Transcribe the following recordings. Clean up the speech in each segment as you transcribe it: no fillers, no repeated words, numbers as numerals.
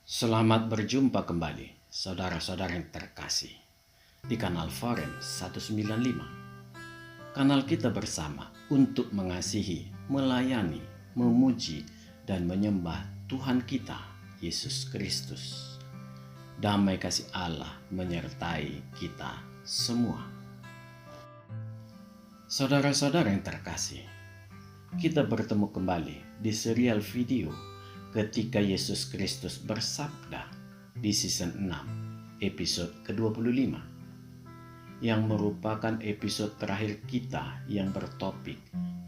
Selamat berjumpa kembali, saudara-saudara yang terkasih, di kanal Forum 195. Kanal kita bersama untuk mengasihi, melayani, memuji, dan menyembah Tuhan kita, Yesus Kristus. Damai kasih Allah menyertai kita semua. Saudara-saudara yang terkasih, kita bertemu kembali di serial video ketika Yesus Kristus bersabda di season 6 episode ke-25 yang merupakan episode terakhir kita yang bertopik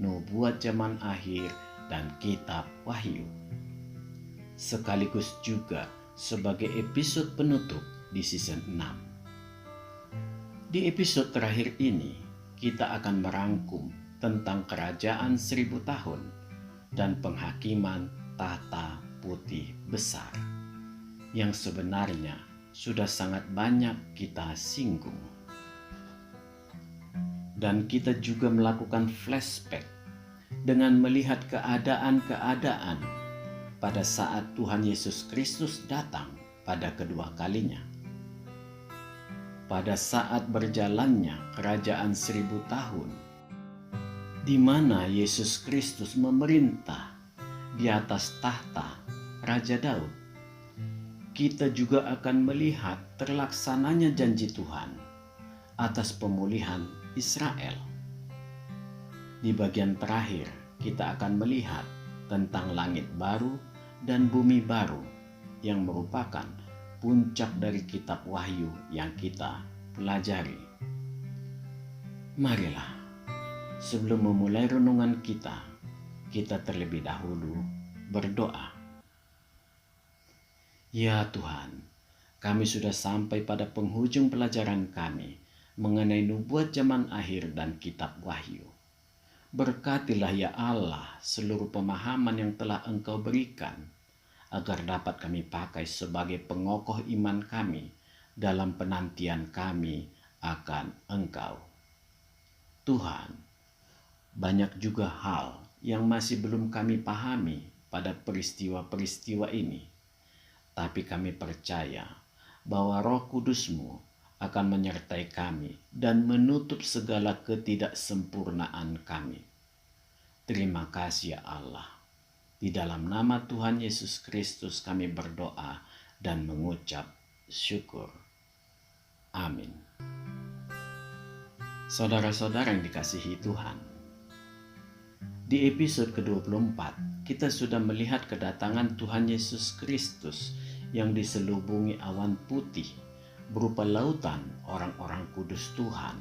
Nubuat Zaman Akhir dan Kitab Wahyu, sekaligus juga sebagai episode penutup di season 6. Di episode terakhir ini kita akan merangkum tentang kerajaan 1000 tahun dan penghakiman tahta putih besar yang sebenarnya sudah sangat banyak kita singgung. Dan kita juga melakukan flashback dengan melihat keadaan-keadaan pada saat Tuhan Yesus Kristus datang pada kedua kalinya. Pada saat berjalannya kerajaan 1000 tahun, di mana Yesus Kristus memerintah di atas tahta Raja Daud, kita juga akan melihat terlaksananya janji Tuhan atas pemulihan Israel. Di bagian terakhir, kita akan melihat tentang langit baru dan bumi baru yang merupakan puncak dari kitab Wahyu yang kita pelajari. Marilah, sebelum memulai renungan kita terlebih dahulu berdoa. Ya Tuhan, kami sudah sampai pada penghujung pelajaran kami mengenai nubuat zaman akhir dan kitab Wahyu. Berkatilah ya Allah seluruh pemahaman yang telah Engkau berikan, agar dapat kami pakai sebagai pengokoh iman kami dalam penantian kami akan Engkau. Tuhan, banyak juga hal yang masih belum kami pahami pada peristiwa-peristiwa ini. Tapi kami percaya bahwa Roh Kudus-Mu akan menyertai kami dan menutup segala ketidaksempurnaan kami. Terima kasih ya Allah. Di dalam nama Tuhan Yesus Kristus kami berdoa dan mengucap syukur. Amin. Saudara-saudara yang dikasihi Tuhan, di episode ke-24, kita sudah melihat kedatangan Tuhan Yesus Kristus yang diselubungi awan putih berupa lautan orang-orang kudus Tuhan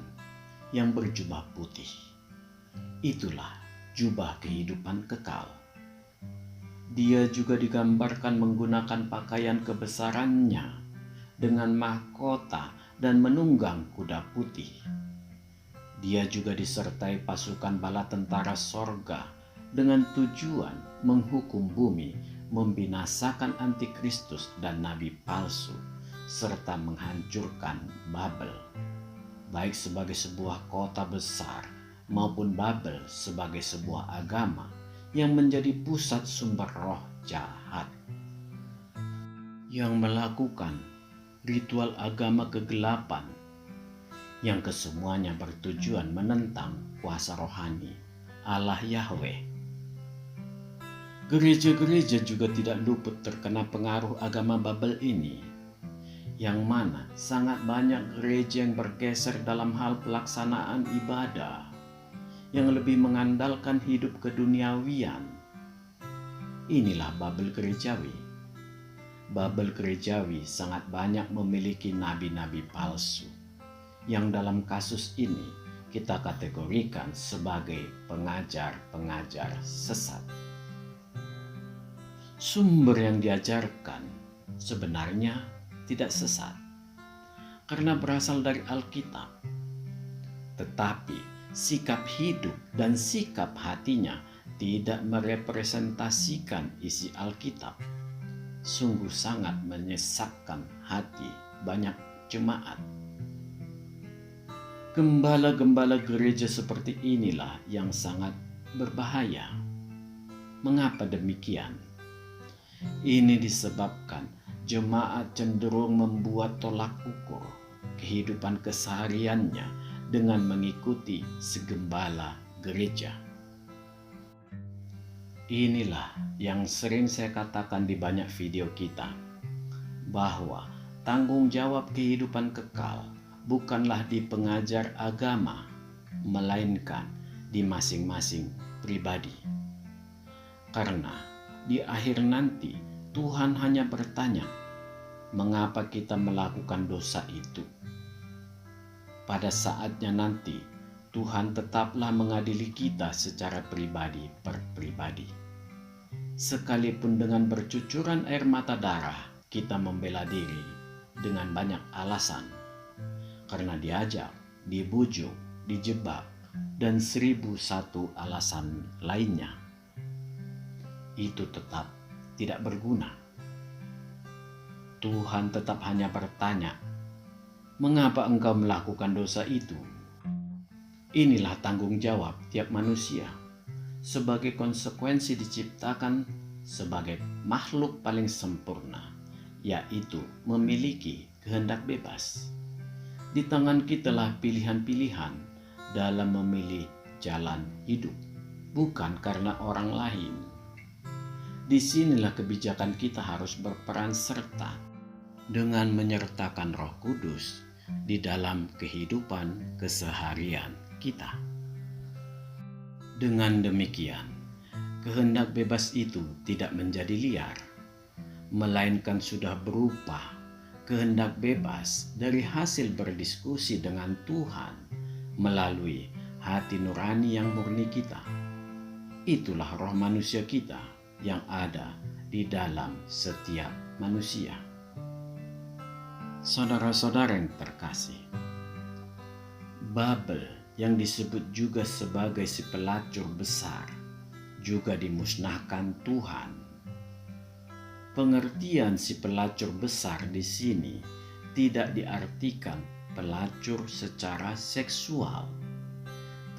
yang berjubah putih. Itulah jubah kehidupan kekal. Dia juga digambarkan menggunakan pakaian kebesarannya dengan mahkota dan menunggang kuda putih. Dia juga disertai pasukan bala tentara sorga dengan tujuan menghukum bumi, membinasakan antikristus dan nabi palsu, serta menghancurkan Babel, baik sebagai sebuah kota besar maupun Babel sebagai sebuah agama yang menjadi pusat sumber roh jahat yang melakukan ritual agama kegelapan yang kesemuanya bertujuan menentang kuasa rohani Allah Yahweh. Gereja-gereja juga tidak luput terkena pengaruh agama Babel ini, yang mana sangat banyak gereja yang bergeser dalam hal pelaksanaan ibadah yang lebih mengandalkan hidup keduniawian. Inilah Babel gerejawi. Babel gerejawi sangat banyak memiliki nabi-nabi palsu, yang dalam kasus ini kita kategorikan sebagai pengajar-pengajar sesat. Sumber yang diajarkan sebenarnya tidak sesat karena berasal dari Alkitab, tetapi sikap hidup dan sikap hatinya tidak merepresentasikan isi Alkitab. Sungguh sangat menyesakkan hati banyak jemaat. Gembala-gembala gereja seperti inilah yang sangat berbahaya. Mengapa demikian? Ini disebabkan jemaat cenderung membuat tolak ukur kehidupan kesehariannya dengan mengikuti segembala gereja. Inilah yang sering saya katakan di banyak video kita, bahwa tanggung jawab kehidupan kekal bukanlah di pengajar agama, melainkan di masing-masing pribadi. Karena di akhir nanti Tuhan hanya bertanya, mengapa kita melakukan dosa itu? Pada saatnya nanti, Tuhan tetaplah mengadili kita secara pribadi per pribadi. Sekalipun dengan bercucuran air mata darah, kita membela diri dengan banyak alasan. Karena diajak, dibujuk, dijebak, dan 1001 alasan lainnya. Itu tetap tidak berguna. Tuhan tetap hanya bertanya, mengapa engkau melakukan dosa itu? Inilah tanggung jawab tiap manusia sebagai konsekuensi diciptakan sebagai makhluk paling sempurna, yaitu memiliki kehendak bebas. Di tangan kitalah pilihan-pilihan dalam memilih jalan hidup, bukan karena orang lain. Disinilah kebijakan kita harus berperan serta dengan menyertakan Roh Kudus di dalam kehidupan keseharian kita. Dengan demikian, kehendak bebas itu tidak menjadi liar, melainkan sudah berupa kehendak bebas dari hasil berdiskusi dengan Tuhan melalui hati nurani yang murni kita. Itulah roh manusia kita yang ada di dalam setiap manusia. Saudara-saudara yang terkasih, Babel yang disebut juga sebagai si pelacur besar juga dimusnahkan Tuhan. Pengertian si pelacur besar di sini tidak diartikan pelacur secara seksual,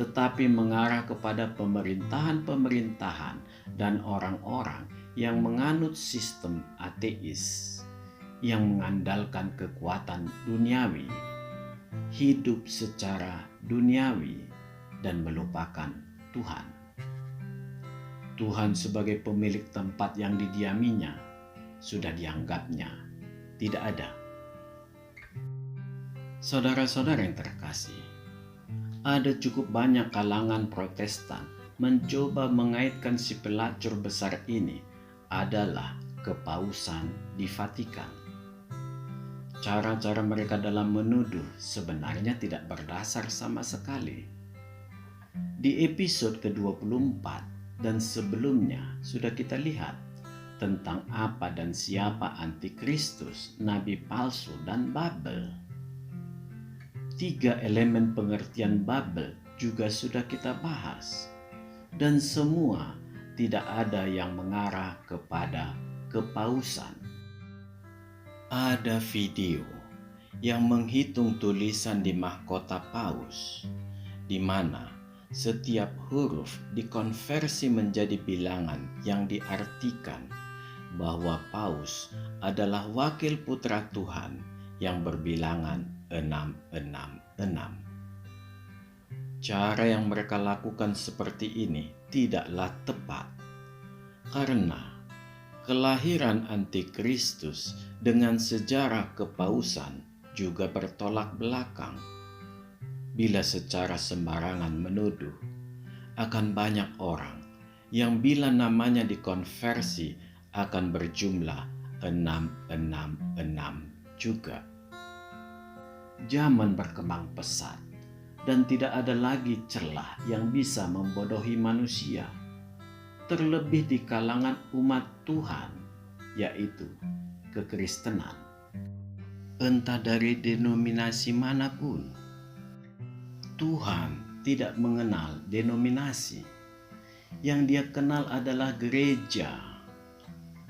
tetapi mengarah kepada pemerintahan-pemerintahan dan orang-orang yang menganut sistem ateis, yang mengandalkan kekuatan duniawi, hidup secara duniawi, dan melupakan Tuhan. Tuhan sebagai pemilik tempat yang didiaminya sudah dianggapnya tidak ada. Saudara-saudara yang terkasih, ada cukup banyak kalangan Protestan mencoba mengaitkan si pelacur besar ini adalah kepausan di Vatikan. Cara-cara mereka dalam menuduh sebenarnya tidak berdasar sama sekali. Di episode ke-24 dan sebelumnya sudah kita lihat tentang apa dan siapa antikristus, nabi palsu, dan Babel. 3 elemen pengertian Babel juga sudah kita bahas, dan semua tidak ada yang mengarah kepada kepausan. Ada video yang menghitung tulisan di mahkota paus, di mana setiap huruf dikonversi menjadi bilangan yang diartikan bahwa paus adalah wakil putra Tuhan yang berbilangan 666. Cara yang mereka lakukan seperti ini tidaklah tepat, karena kelahiran antikristus dengan sejarah kepausan juga bertolak belakang. Bila secara sembarangan menuduh, akan banyak orang yang bila namanya dikonversi akan berjumlah 666 juga. Zaman berkembang pesat dan tidak ada lagi celah yang bisa membodohi manusia, terlebih di kalangan umat Tuhan, yaitu kekristenan. Entah dari denominasi manapun, Tuhan tidak mengenal denominasi. Yang Dia kenal adalah gereja,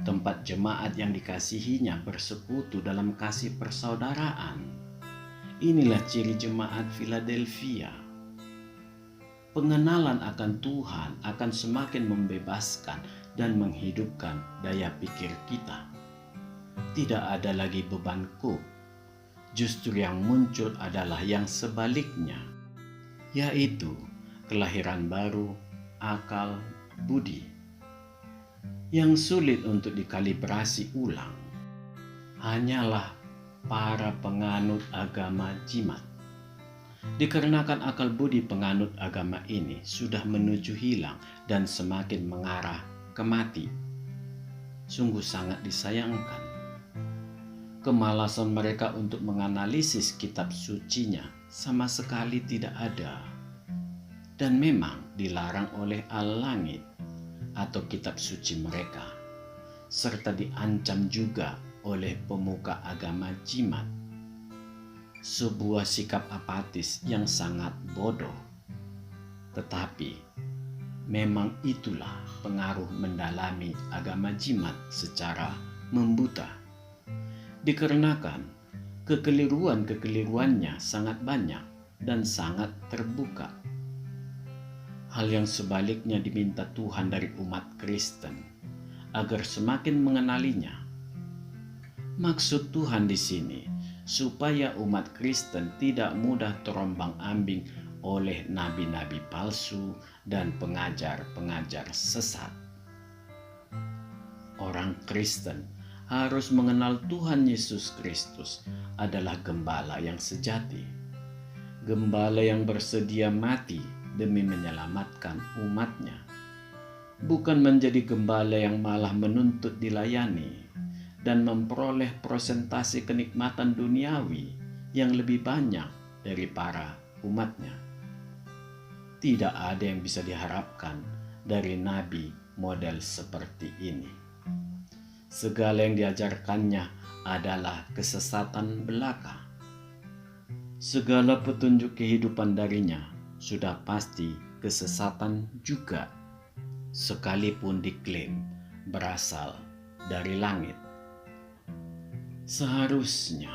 tempat jemaat yang dikasihinya bersekutu dalam kasih persaudaraan. Inilah ciri jemaat Philadelphia. Pengenalan akan Tuhan akan semakin membebaskan dan menghidupkan daya pikir kita. tidak ada lagi bebanku. Justru yang muncul adalah yang sebaliknya, yaitu kelahiran baru, akal, budi, yang sulit untuk dikalibrasi ulang. Hanyalah para penganut agama jimat. Dikarenakan akal budi penganut agama ini sudah menuju hilang dan semakin mengarah ke mati. Sungguh sangat disayangkan. Kemalasan mereka untuk menganalisis kitab sucinya sama sekali tidak ada. Dan memang dilarang oleh Al-Langit atau kitab suci mereka, serta diancam juga oleh pemuka agama jimat. Sebuah sikap apatis yang sangat bodoh. Tetapi memang itulah pengaruh mendalami agama jimat secara membuta. Dikarenakan kekeliruan-kekeliruannya sangat banyak dan sangat terbuka. Hal yang sebaliknya diminta Tuhan dari umat Kristen agar semakin mengenalinya. Maksud Tuhan di sini supaya umat Kristen tidak mudah terombang-ambing oleh nabi-nabi palsu dan pengajar-pengajar sesat. Orang Kristen harus mengenal Tuhan Yesus Kristus adalah gembala yang sejati, gembala yang bersedia mati demi menyelamatkan umatnya, bukan menjadi gembala yang malah menuntut dilayani dan memperoleh persentase kenikmatan duniawi yang lebih banyak dari para umatnya. Tidak ada yang bisa diharapkan dari nabi model seperti ini. Segala yang diajarkannya adalah kesesatan belaka. Segala petunjuk kehidupan darinya sudah pasti kesesatan juga, sekalipun diklaim berasal dari langit. Seharusnya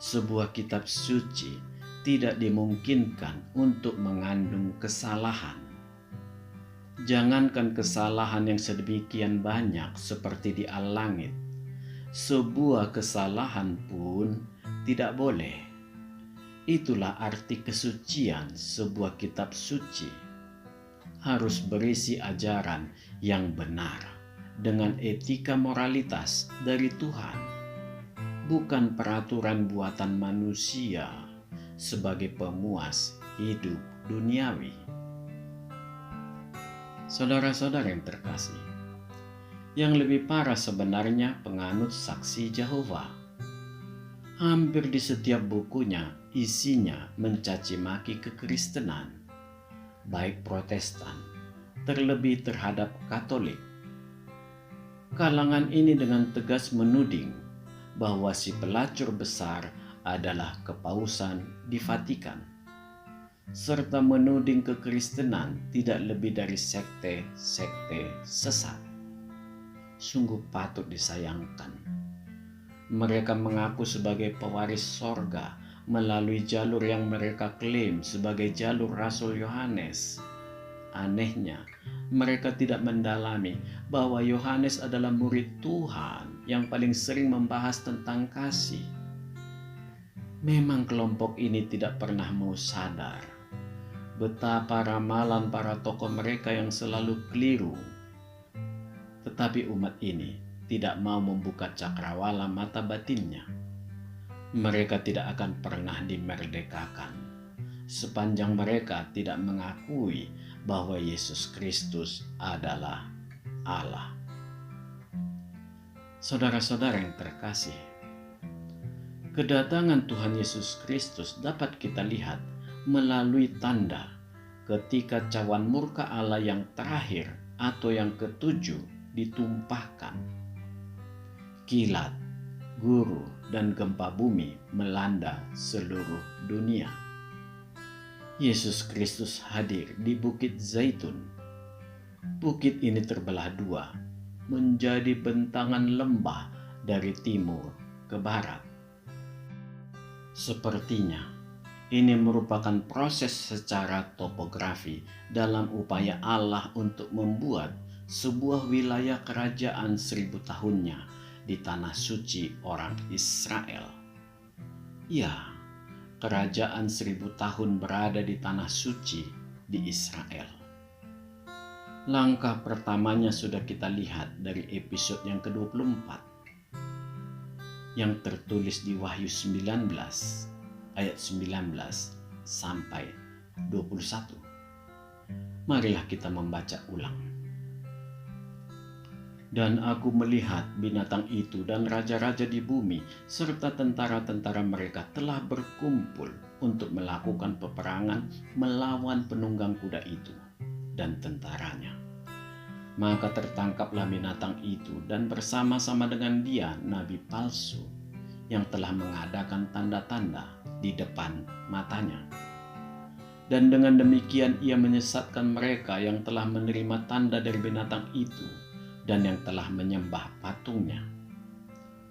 sebuah kitab suci tidak dimungkinkan untuk mengandung kesalahan. Jangankan kesalahan yang sedemikian banyak seperti di Al-Langit, sebuah kesalahan pun tidak boleh. Itulah arti kesucian sebuah kitab suci. Harus berisi ajaran yang benar dengan etika moralitas dari Tuhan, bukan peraturan buatan manusia sebagai pemuas hidup duniawi. Saudara-saudara yang terkasih, yang lebih parah sebenarnya penganut saksi Yehova. Hampir di setiap bukunya isinya mencaci maki kekristenan, baik Protestan, terlebih terhadap Katolik. Kalangan ini dengan tegas menuding bahwa si pelacur besar adalah kepausan di Vatikan, serta menuding kekristenan tidak lebih dari sekte-sekte sesat. Sungguh patut disayangkan. Mereka mengaku sebagai pewaris sorga melalui jalur yang mereka klaim sebagai jalur Rasul Yohanes. Anehnya, mereka tidak mendalami bahwa Yohanes adalah murid Tuhan yang paling sering membahas tentang kasih. Memang kelompok ini tidak pernah mau sadar betapa ramalan para tokoh mereka yang selalu keliru. Tetapi umat ini tidak mau membuka cakrawala mata batinnya. Mereka tidak akan pernah dimerdekakan sepanjang mereka tidak mengakui bahwa Yesus Kristus adalah Allah. Saudara-saudara yang terkasih, kedatangan Tuhan Yesus Kristus dapat kita lihat melalui tanda ketika cawan murka Allah yang terakhir atau yang ketujuh ditumpahkan. Kilat, guru, dan gempa bumi melanda seluruh dunia. Yesus Kristus hadir di Bukit Zaitun. Bukit ini terbelah dua menjadi bentangan lembah dari timur ke barat. Sepertinya ini merupakan proses secara topografi dalam upaya Allah untuk membuat sebuah wilayah kerajaan 1000 tahunnya di tanah suci orang Israel. Ya, kerajaan 1000 tahun berada di tanah suci di Israel. Langkah pertamanya sudah kita lihat dari episode yang ke-24 yang tertulis di Wahyu 19 ayat 19 sampai 21. Marilah kita membaca ulang. Dan aku melihat binatang itu dan raja-raja di bumi serta tentara-tentara mereka telah berkumpul untuk melakukan peperangan melawan penunggang kuda itu dan tentaranya. Maka tertangkaplah binatang itu dan bersama-sama dengan dia nabi palsu yang telah mengadakan tanda-tanda di depan matanya. Dan dengan demikian ia menyesatkan mereka yang telah menerima tanda dari binatang itu dan yang telah menyembah patungnya.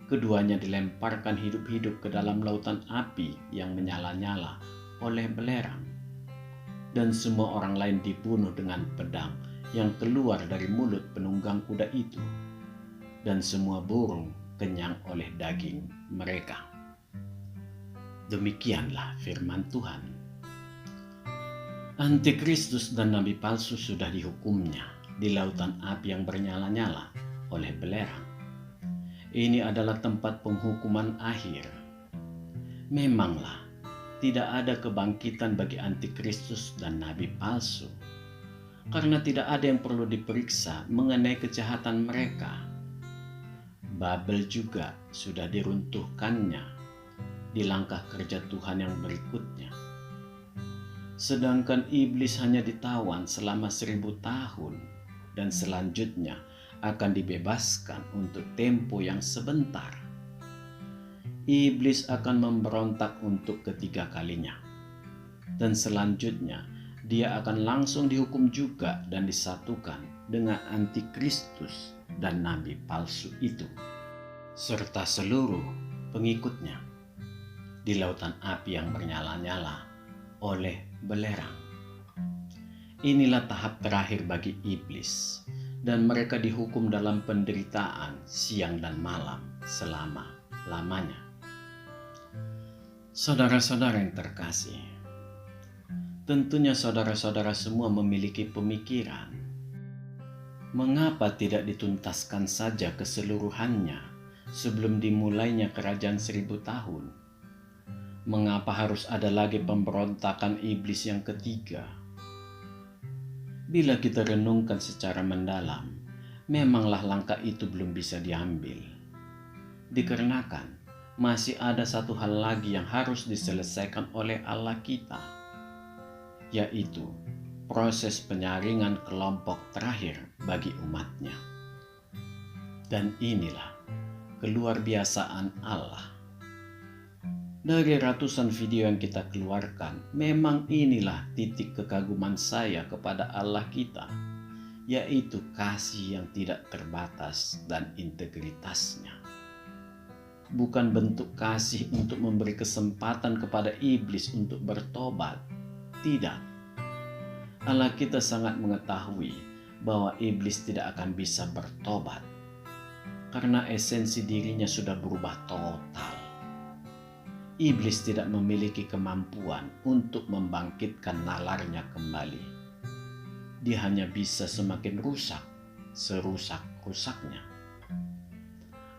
Keduanya dilemparkan hidup-hidup ke dalam lautan api yang menyala-nyala oleh belerang. Dan semua orang lain dibunuh dengan pedang yang keluar dari mulut penunggang kuda itu. Dan semua burung kenyang oleh daging mereka. Demikianlah firman Tuhan. Antikristus dan nabi palsu sudah dihukumnya di lautan api yang bernyala-nyala oleh belerang. Ini adalah tempat penghukuman akhir. Memanglah tidak ada kebangkitan bagi antikristus dan nabi palsu, karena tidak ada yang perlu diperiksa mengenai kejahatan mereka. Babel juga sudah diruntuhkannya di langkah kerja Tuhan yang berikutnya. Sedangkan iblis hanya ditawan selama 1000 tahun dan selanjutnya akan dibebaskan untuk tempo yang sebentar. Iblis akan memberontak untuk ketiga kalinya. Dan selanjutnya dia akan langsung dihukum juga dan disatukan dengan antikristus dan nabi palsu itu, serta seluruh pengikutnya di lautan api yang bernyala-nyala oleh belerang. Inilah tahap terakhir bagi iblis, dan mereka dihukum dalam penderitaan siang dan malam selama-lamanya. Saudara-saudara yang terkasih, tentunya saudara-saudara semua memiliki pemikiran. Mengapa tidak dituntaskan saja keseluruhannya sebelum dimulainya kerajaan 1000 tahun? Mengapa harus ada lagi pemberontakan iblis yang ketiga? Bila kita renungkan secara mendalam, memanglah langkah itu belum bisa diambil. Dikarenakan masih ada satu hal lagi yang harus diselesaikan oleh Allah kita, yaitu proses penyaringan kelompok terakhir bagi umatnya. Dan inilah keluarbiasaan Allah. Dari ratusan video yang kita keluarkan, memang inilah titik kekaguman saya kepada Allah kita, yaitu kasih yang tidak terbatas dan integritasnya. Bukan bentuk kasih untuk memberi kesempatan kepada iblis untuk bertobat. Tidak. Allah kita sangat mengetahui bahwa iblis tidak akan bisa bertobat, karena esensi dirinya sudah berubah total. Iblis tidak memiliki kemampuan untuk membangkitkan nalarnya kembali. Dia hanya bisa semakin rusak, serusak-rusaknya.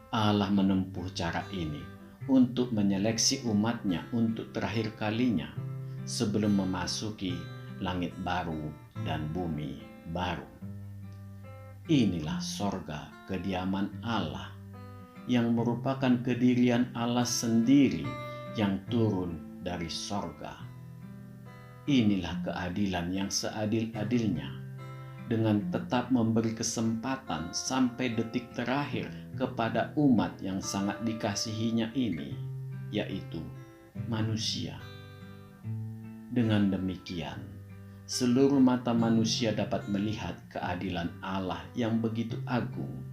Allah menempuh cara ini untuk menyeleksi umatnya untuk terakhir kalinya sebelum memasuki langit baru dan bumi baru. Inilah sorga kediaman Allah yang merupakan kedirian Allah sendiri yang turun dari sorga. Inilah keadilan yang seadil-adilnya, dengan tetap memberi kesempatan sampai detik terakhir kepada umat yang sangat dikasihinya ini, yaitu manusia. Dengan demikian, seluruh mata manusia dapat melihat keadilan Allah yang begitu agung,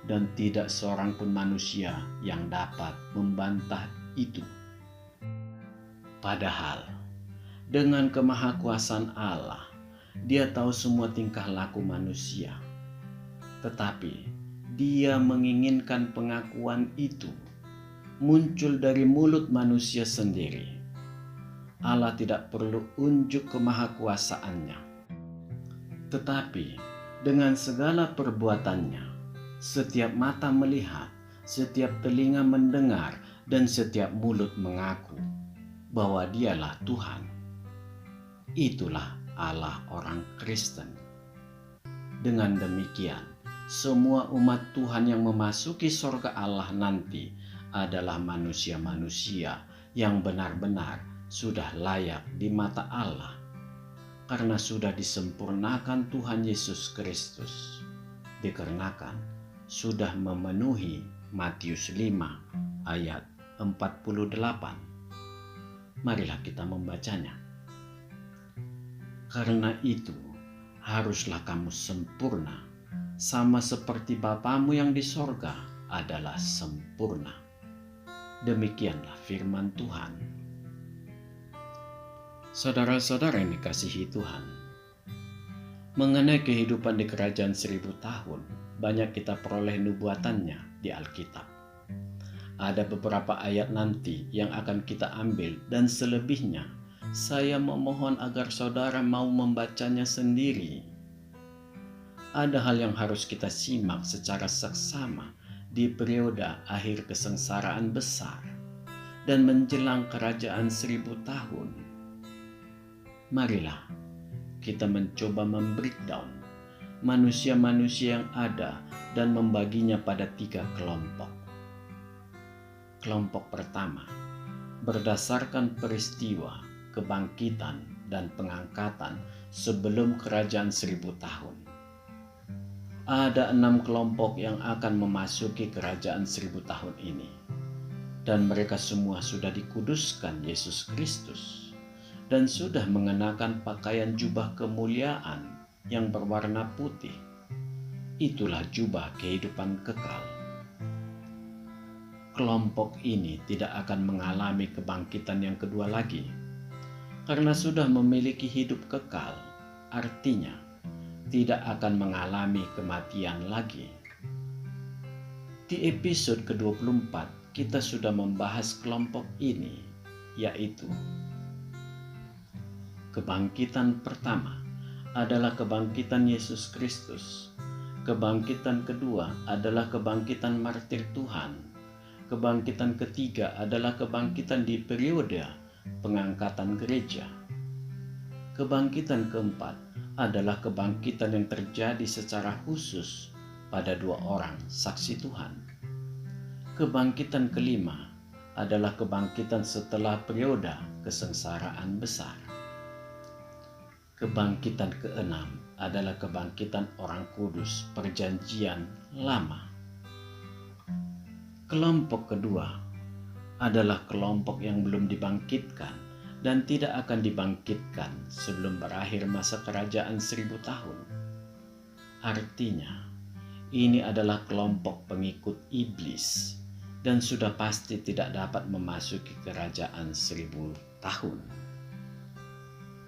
dan tidak seorang pun manusia yang dapat membantah itu. Padahal, dengan kemahakuasaan Allah, Dia tahu semua tingkah laku manusia. Tetapi, Dia menginginkan pengakuan itu muncul dari mulut manusia sendiri. Allah tidak perlu unjuk kemahakuasaannya, tetapi dengan segala perbuatannya, setiap mata melihat, setiap telinga mendengar, dan setiap mulut mengaku bahwa Dialah Tuhan. Itulah Allah orang Kristen. Dengan demikian, semua umat Tuhan yang memasuki sorga Allah nanti adalah manusia-manusia yang benar-benar sudah layak di mata Allah, karena sudah disempurnakan Tuhan Yesus Kristus, dikarenakan sudah memenuhi Matius 5 ayat 48. Marilah kita membacanya. Karena itu, haruslah kamu sempurna, sama seperti Bapamu yang di sorga adalah sempurna. Demikianlah firman Tuhan. Saudara-saudara yang dikasihi Tuhan, mengenai kehidupan di kerajaan 1000 tahun, banyak kita peroleh nubuatannya di Alkitab. Ada beberapa ayat nanti yang akan kita ambil, dan selebihnya saya memohon agar saudara mau membacanya sendiri. Ada hal yang harus kita simak secara seksama di periode akhir kesengsaraan besar dan menjelang kerajaan 1000 tahun. Marilah kita mencoba membreakdown manusia-manusia yang ada dan membaginya pada 3 kelompok. Kelompok pertama, berdasarkan peristiwa kebangkitan dan pengangkatan sebelum kerajaan 1000 tahun. Ada 6 kelompok yang akan memasuki kerajaan 1000 tahun ini, dan mereka semua sudah dikuduskan Yesus Kristus dan sudah mengenakan pakaian jubah kemuliaan yang berwarna putih. Itulah jubah kehidupan kekal. Kelompok ini tidak akan mengalami kebangkitan yang kedua lagi, karena sudah memiliki hidup kekal, artinya tidak akan mengalami kematian lagi. Di episode ke-24 kita sudah membahas kelompok ini, yaitu kebangkitan pertama adalah kebangkitan Yesus Kristus. Kebangkitan kedua adalah kebangkitan martir Tuhan. Kebangkitan ketiga adalah kebangkitan di periode pengangkatan gereja. Kebangkitan keempat adalah kebangkitan yang terjadi secara khusus pada 2 orang saksi Tuhan. Kebangkitan kelima adalah kebangkitan setelah periode kesengsaraan besar. Kebangkitan keenam adalah kebangkitan orang kudus perjanjian lama. Kelompok kedua adalah kelompok yang belum dibangkitkan dan tidak akan dibangkitkan sebelum berakhir masa kerajaan 1000 tahun. Artinya, ini adalah kelompok pengikut iblis dan sudah pasti tidak dapat memasuki kerajaan 1000 tahun.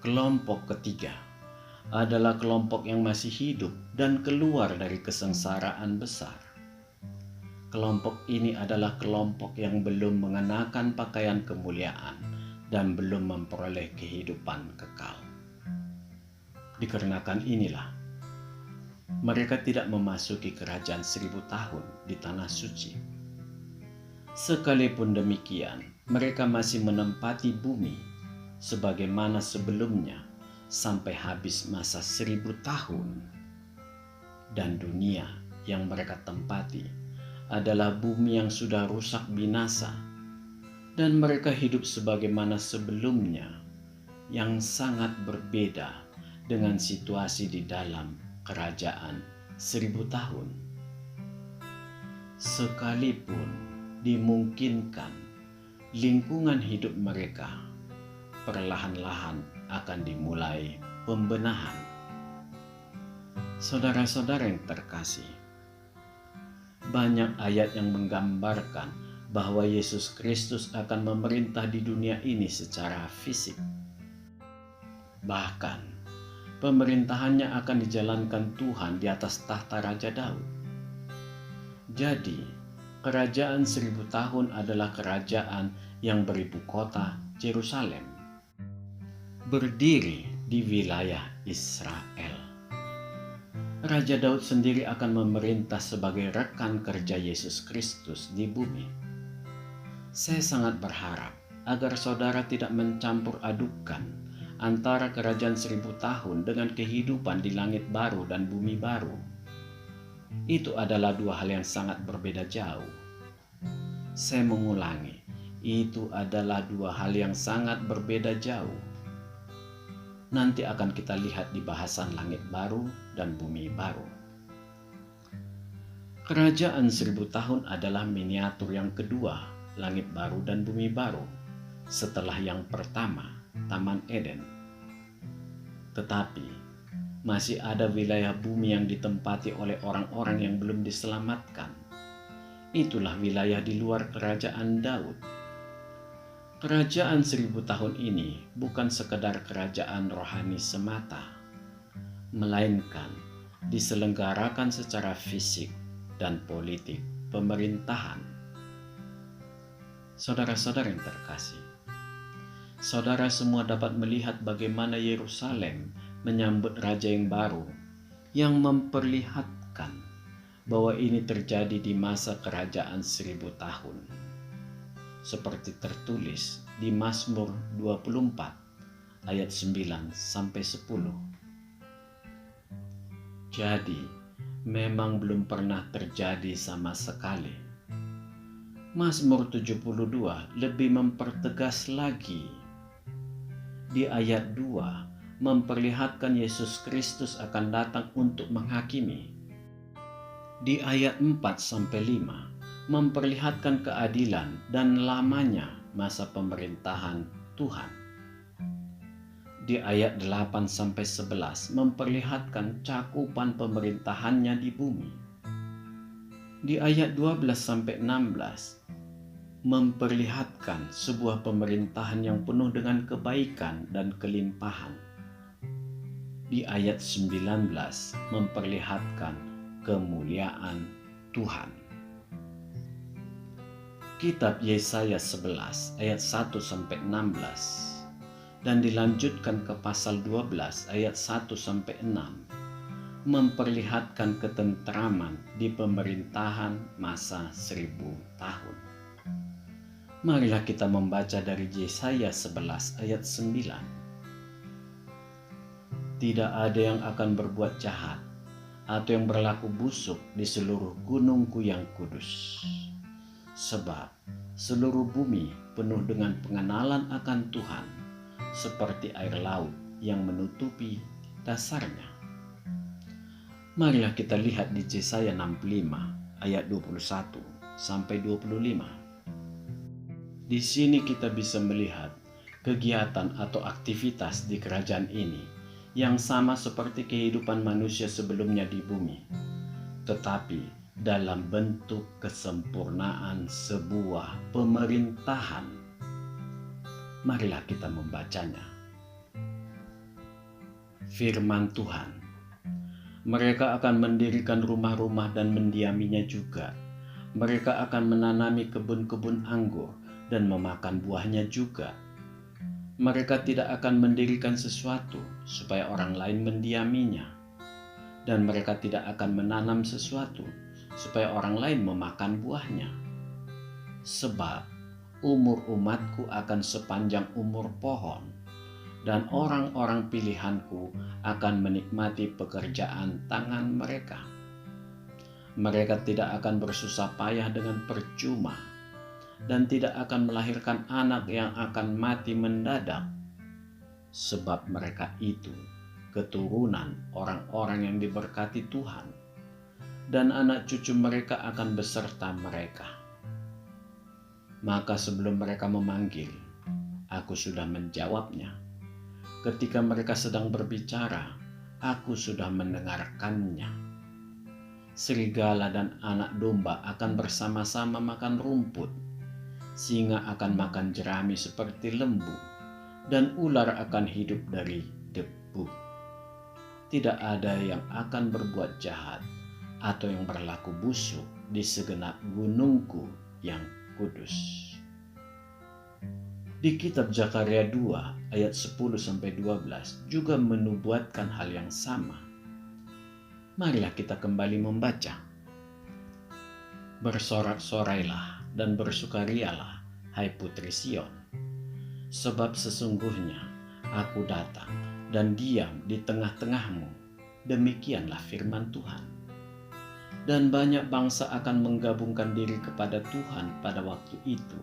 Kelompok ketiga adalah kelompok yang masih hidup dan keluar dari kesengsaraan besar. Kelompok ini adalah kelompok yang belum mengenakan pakaian kemuliaan dan belum memperoleh kehidupan kekal. Dikarenakan inilah, mereka tidak memasuki kerajaan 1000 tahun di tanah suci. Sekalipun demikian, mereka masih menempati bumi sebagaimana sebelumnya sampai habis masa 1000 tahun. Dan dunia yang mereka tempati adalah bumi yang sudah rusak binasa, dan mereka hidup sebagaimana sebelumnya, yang sangat berbeda dengan situasi di dalam kerajaan 1000 tahun. Sekalipun dimungkinkan lingkungan hidup mereka perlahan-lahan akan dimulai pembenahan. Saudara-saudara yang terkasih, banyak ayat yang menggambarkan bahwa Yesus Kristus akan memerintah di dunia ini secara fisik. Bahkan, pemerintahannya akan dijalankan Tuhan di atas tahta Raja Daud. Jadi, kerajaan 1000 tahun adalah kerajaan yang beribu kota Yerusalem, berdiri di wilayah Israel. Raja Daud sendiri akan memerintah sebagai rekan kerja Yesus Kristus di bumi. Saya sangat berharap agar saudara tidak mencampur adukan antara kerajaan 1000 tahun dengan kehidupan di langit baru dan bumi baru. Itu adalah dua hal yang sangat berbeda jauh. Saya mengulangi, itu adalah dua hal yang sangat berbeda jauh. Nanti akan kita lihat di bahasan langit baru dan bumi baru. Kerajaan 1000 tahun adalah miniatur yang kedua, langit baru dan bumi baru, setelah yang pertama, Taman Eden. Tetapi, masih ada wilayah bumi yang ditempati oleh orang-orang yang belum diselamatkan. Itulah wilayah di luar kerajaan Daud. Kerajaan 1000 tahun ini bukan sekedar kerajaan rohani semata, melainkan diselenggarakan secara fisik dan politik pemerintahan. Saudara-saudara yang terkasih, saudara semua dapat melihat bagaimana Yerusalem menyambut raja yang baru yang memperlihatkan bahwa ini terjadi di masa kerajaan 1000 tahun. Seperti tertulis di Mazmur 24 ayat 9-10. Jadi, memang belum pernah terjadi sama sekali. Mazmur 72 lebih mempertegas lagi. Di ayat 2 memperlihatkan Yesus Kristus akan datang untuk menghakimi. Di ayat 4-5 memperlihatkan keadilan dan lamanya masa pemerintahan Tuhan. Di ayat 8-11 memperlihatkan cakupan pemerintahannya di bumi. Di ayat 12-16 memperlihatkan sebuah pemerintahan yang penuh dengan kebaikan dan kelimpahan. Di ayat 19 memperlihatkan kemuliaan Tuhan. Kitab Yesaya 11 ayat 1-16 dan dilanjutkan ke pasal 12 ayat 1-6 memperlihatkan ketentraman di pemerintahan masa 1000 tahun. Marilah kita membaca dari Yesaya 11 ayat 9. Tidak ada yang akan berbuat jahat atau yang berlaku busuk di seluruh gunungku yang kudus. Sebab seluruh bumi penuh dengan pengenalan akan Tuhan, seperti air laut yang menutupi dasarnya. Marilah kita lihat di Yesaya 65 ayat 21-25. Di sini kita bisa melihat kegiatan atau aktivitas di kerajaan ini yang sama seperti kehidupan manusia sebelumnya di bumi, tetapi dalam bentuk kesempurnaan sebuah pemerintahan. Marilah kita membacanya. Firman Tuhan, mereka akan mendirikan rumah-rumah dan mendiaminya juga. Mereka akan menanami kebun-kebun anggur dan memakan buahnya juga. Mereka tidak akan mendirikan sesuatu supaya orang lain mendiaminya, dan mereka tidak akan menanam sesuatu supaya orang lain memakan buahnya. Sebab umur umatku akan sepanjang umur pohon, dan orang-orang pilihanku akan menikmati pekerjaan tangan mereka. Mereka tidak akan bersusah payah dengan percuma, dan tidak akan melahirkan anak yang akan mati mendadak, sebab mereka itu keturunan orang-orang yang diberkati Tuhan, dan anak cucu mereka akan beserta mereka. Maka sebelum mereka memanggil, aku sudah menjawabnya. Ketika mereka sedang berbicara, aku sudah mendengarkannya. Serigala dan anak domba akan bersama-sama makan rumput, singa akan makan jerami seperti lembu, dan ular akan hidup dari debu. Tidak ada yang akan berbuat jahat atau yang berlaku busuk di segenap gunungku yang kudus. Di kitab Zakaria 2 ayat 10-12 juga menubuatkan hal yang sama. Marilah kita kembali membaca. Bersorak-sorailah dan bersukarialah, hai putri Sion, sebab sesungguhnya aku datang dan diam di tengah-tengahmu, demikianlah firman Tuhan. Dan banyak bangsa akan menggabungkan diri kepada Tuhan pada waktu itu,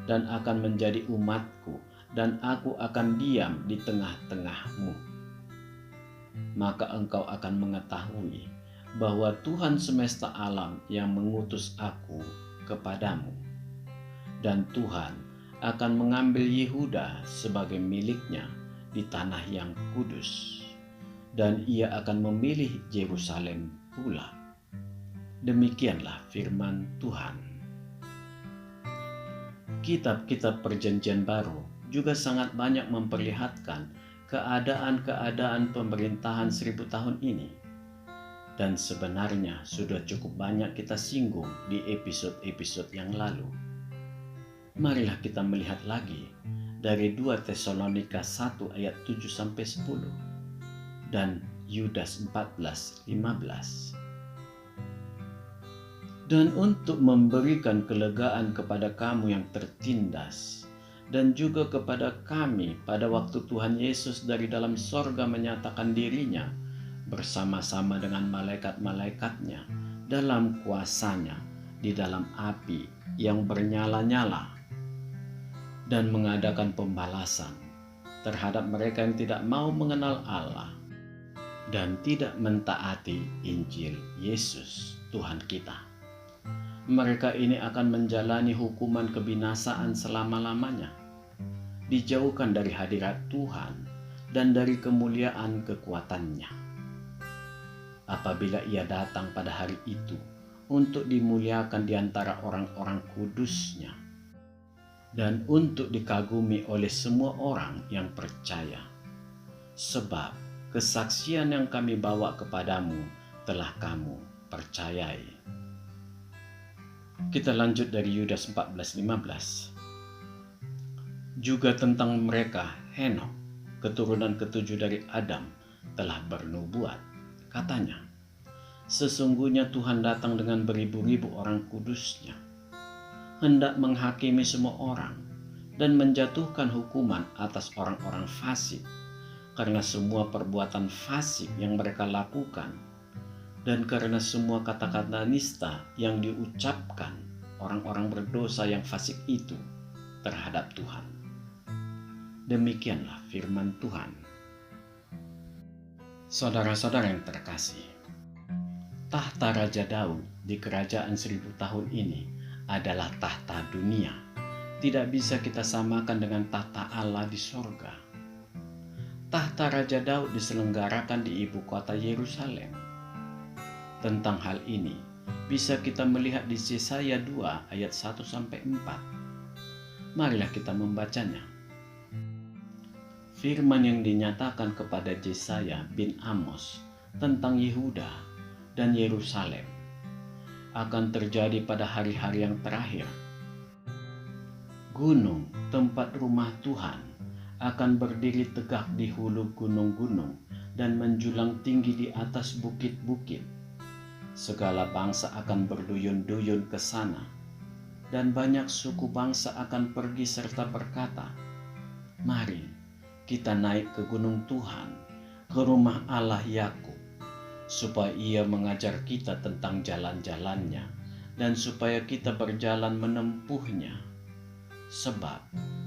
dan akan menjadi umatku, dan aku akan diam di tengah-tengahmu. Maka engkau akan mengetahui bahwa Tuhan semesta alam yang mengutus aku kepadamu, dan Tuhan akan mengambil Yehuda sebagai miliknya di tanah yang kudus, dan ia akan memilih Yerusalem pula. Demikianlah firman Tuhan. Kitab-kitab Perjanjian Baru juga sangat banyak memperlihatkan keadaan-keadaan pemerintahan 1000 tahun ini. Dan sebenarnya sudah cukup banyak kita singgung di episode-episode yang lalu. Marilah kita melihat lagi dari 2 Tesalonika 1 ayat 7-10 dan Yudas 14:15. Dan untuk memberikan kelegaan kepada kamu yang tertindas, dan juga kepada kami pada waktu Tuhan Yesus dari dalam sorga menyatakan dirinya bersama-sama dengan malaikat-malaikatnya dalam kuasanya di dalam api yang bernyala-nyala, dan mengadakan pembalasan terhadap mereka yang tidak mau mengenal Allah dan tidak mentaati Injil Yesus Tuhan kita. Mereka ini akan menjalani hukuman kebinasaan selama-lamanya, dijauhkan dari hadirat Tuhan dan dari kemuliaan kekuatannya. Apabila ia datang pada hari itu untuk dimuliakan di antara orang-orang kudusnya dan untuk dikagumi oleh semua orang yang percaya, sebab kesaksian yang kami bawa kepadamu telah kamu percayai. Kita lanjut dari Yudas 14:15. Juga tentang mereka Henokh, keturunan ketujuh dari Adam, telah bernubuat. Katanya, sesungguhnya Tuhan datang dengan beribu-ribu orang kudusnya, hendak menghakimi semua orang dan menjatuhkan hukuman atas orang-orang fasik karena semua perbuatan fasik yang mereka lakukan, dan karena semua kata-kata nista yang diucapkan orang-orang berdosa yang fasik itu terhadap Tuhan. Demikianlah firman Tuhan. Saudara-saudara yang terkasih, tahta Raja Daud di kerajaan 1000 tahun ini adalah tahta dunia. Tidak bisa kita samakan dengan tahta Allah di sorga. Tahta Raja Daud diselenggarakan di ibu kota Yerusalem. Tentang hal ini bisa kita melihat di Yesaya 2 ayat 1-4. Marilah kita membacanya. Firman yang dinyatakan kepada Yesaya bin Amos tentang Yehuda dan Yerusalem akan terjadi pada hari-hari yang terakhir. Gunung tempat rumah Tuhan akan berdiri tegak di hulu gunung-gunung dan menjulang tinggi di atas bukit-bukit. Segala bangsa akan berduyun-duyun ke sana, dan banyak suku bangsa akan pergi serta berkata, "Mari kita naik ke gunung Tuhan, ke rumah Allah Yakub, supaya ia mengajar kita tentang jalan-jalannya, dan supaya kita berjalan menempuhnya. Sebab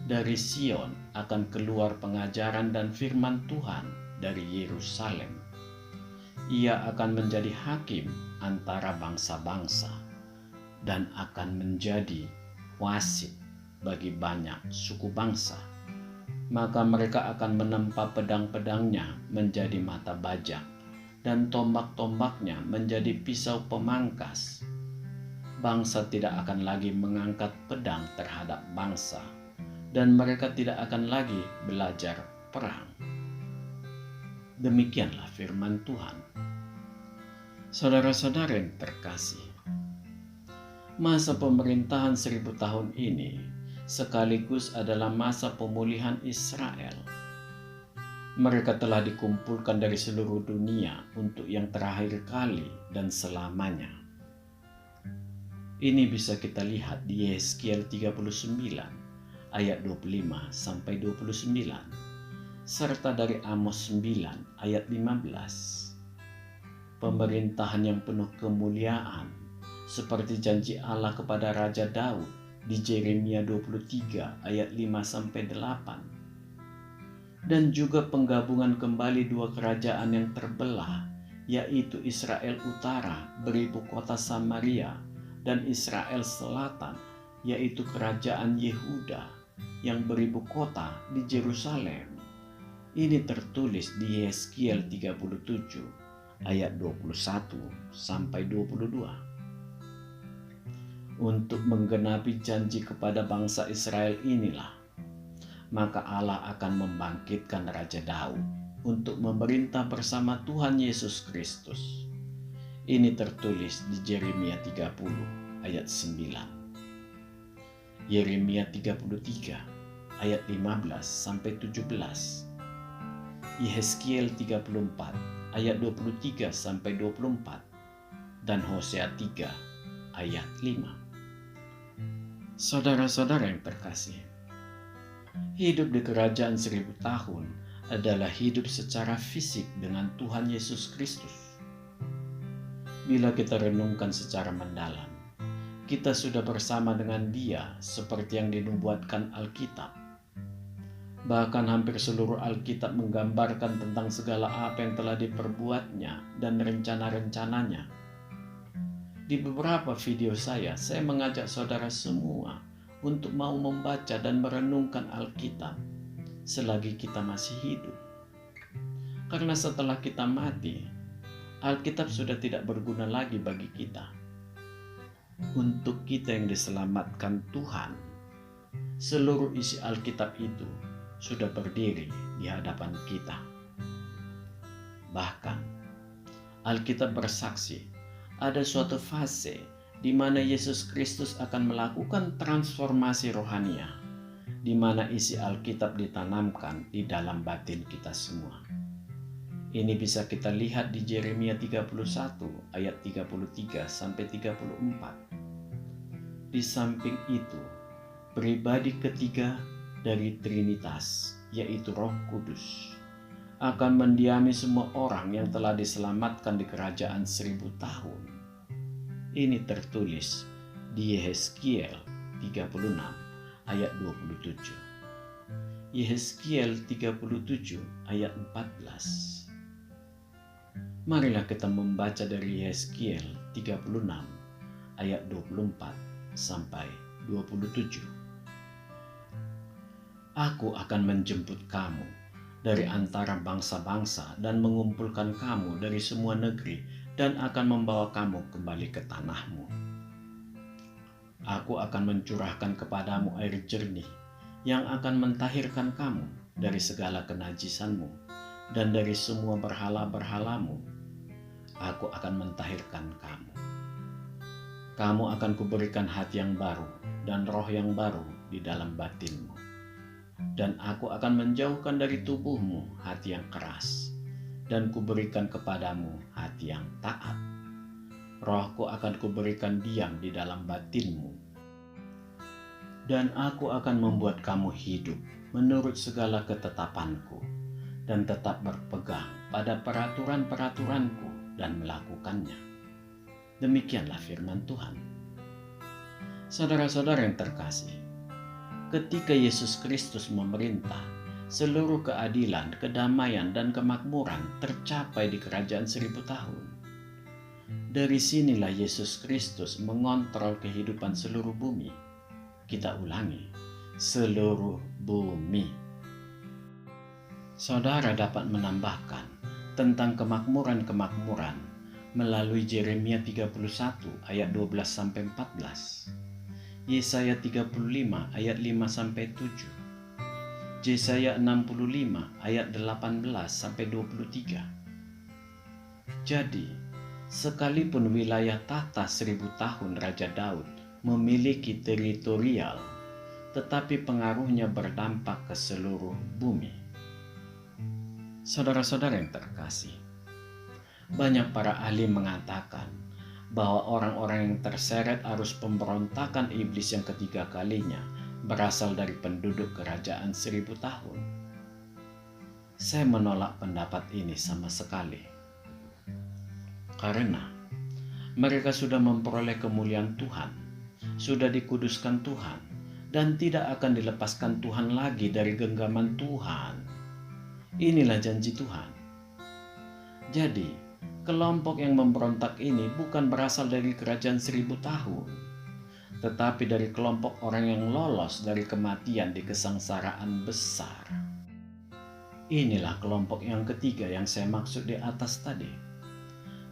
dari Sion akan keluar pengajaran dan firman Tuhan dari Yerusalem. Ia akan menjadi hakim antara bangsa-bangsa, dan akan menjadi wasit bagi banyak suku bangsa. Maka mereka akan menempa pedang-pedangnya menjadi mata bajak, dan tombak-tombaknya menjadi pisau pemangkas. Bangsa tidak akan lagi mengangkat pedang terhadap bangsa, dan mereka tidak akan lagi belajar perang." Demikianlah firman Tuhan. Saudara-saudara yang terkasih, Masa pemerintahan 1000 tahun ini sekaligus adalah masa pemulihan Israel. Mereka telah dikumpulkan dari seluruh dunia untuk yang terakhir kali dan selamanya. Ini bisa kita lihat di Yeskiel 39 ayat 25 sampai 29 serta dari Amos 9 ayat 15. Pemerintahan yang penuh kemuliaan seperti janji Allah kepada Raja Daud di Yeremia 23 ayat 5 sampai 8. Dan juga penggabungan kembali dua kerajaan yang terbelah, yaitu Israel Utara beribu kota Samaria dan Israel Selatan, yaitu kerajaan Yehuda yang beribu kota di Yerusalem. Ini tertulis di Yeskiel 37 ayat 21 sampai 22. Untuk menggenapi janji kepada bangsa Israel inilah, maka Allah akan membangkitkan Raja Daud untuk memerintah bersama Tuhan Yesus Kristus. Ini tertulis di Yeremia 30 ayat 9. Yeremia 33 ayat 15 sampai 17. Yeskiel 34 ayat 23 sampai 24 dan Hosea 3 ayat 5. Saudara-saudara yang terkasih, hidup di kerajaan 1000 tahun adalah hidup secara fisik dengan Tuhan Yesus Kristus. Bila kita renungkan secara mendalam, kita sudah bersama dengan Dia seperti yang dinubuatkan Alkitab. Bahkan hampir seluruh Alkitab menggambarkan tentang segala apa yang telah diperbuatnya dan rencana-rencananya. Di beberapa video saya mengajak saudara semua untuk mau membaca dan merenungkan Alkitab selagi kita masih hidup. Karena setelah kita mati, Alkitab sudah tidak berguna lagi bagi kita. Untuk kita yang diselamatkan Tuhan, seluruh isi Alkitab itu sudah berdiri di hadapan kita. Bahkan, Alkitab bersaksi ada suatu fase di mana Yesus Kristus akan melakukan transformasi rohania, di mana isi Alkitab ditanamkan di dalam batin kita semua. Ini bisa kita lihat di Yeremia 31 ayat 33 sampai 34. Di samping itu, pribadi ketiga dari Trinitas, yaitu Roh Kudus, akan mendiami semua orang yang telah diselamatkan di kerajaan 1000 tahun. Ini tertulis di Yeskiel 36 ayat 27. Yeskiel 37 ayat 14. Marilah kita membaca dari Yeskiel 36 ayat 24 sampai 27. Aku akan menjemput kamu dari antara bangsa-bangsa dan mengumpulkan kamu dari semua negeri dan akan membawa kamu kembali ke tanahmu. Aku akan mencurahkan kepadamu air jernih yang akan mentahirkan kamu dari segala kenajisanmu dan dari semua berhala-berhalamu. Aku akan mentahirkan kamu. Kamu akan kuberikan hati yang baru dan roh yang baru di dalam batinmu. Dan aku akan menjauhkan dari tubuhmu hati yang keras, dan kuberikan kepadamu hati yang taat. Rohku akan kuberikan diam di dalam batinmu. Dan aku akan membuat kamu hidup menurut segala ketetapanku, dan tetap berpegang pada peraturan-peraturanku dan melakukannya. Demikianlah firman Tuhan. Saudara-saudara yang terkasih, ketika Yesus Kristus memerintah, seluruh keadilan, kedamaian, dan kemakmuran tercapai di kerajaan 1000 tahun. Dari sinilah Yesus Kristus mengontrol kehidupan seluruh bumi. Kita ulangi, seluruh bumi. Saudara dapat menambahkan tentang kemakmuran-kemakmuran melalui Yeremia 31 ayat 12 sampai 14. Yesaya 35 ayat 5 sampai 7. Yesaya 65 ayat 18 sampai 23. Jadi, sekalipun wilayah tahta 1000 tahun Raja Daud memiliki teritorial, tetapi pengaruhnya berdampak ke seluruh bumi. Saudara-saudara yang terkasih, banyak para ahli mengatakan bahwa orang-orang yang terseret arus pemberontakan iblis yang ketiga kalinya berasal dari penduduk kerajaan 1000 tahun. Saya menolak pendapat ini sama sekali. Karena mereka sudah memperoleh kemuliaan Tuhan, sudah dikuduskan Tuhan, dan tidak akan dilepaskan Tuhan lagi dari genggaman Tuhan. Inilah janji Tuhan. Jadi, kelompok yang memberontak ini bukan berasal dari kerajaan 1000 tahun, tetapi dari kelompok orang yang lolos dari kematian di kesengsaraan besar. Inilah kelompok yang ketiga yang saya maksud di atas tadi.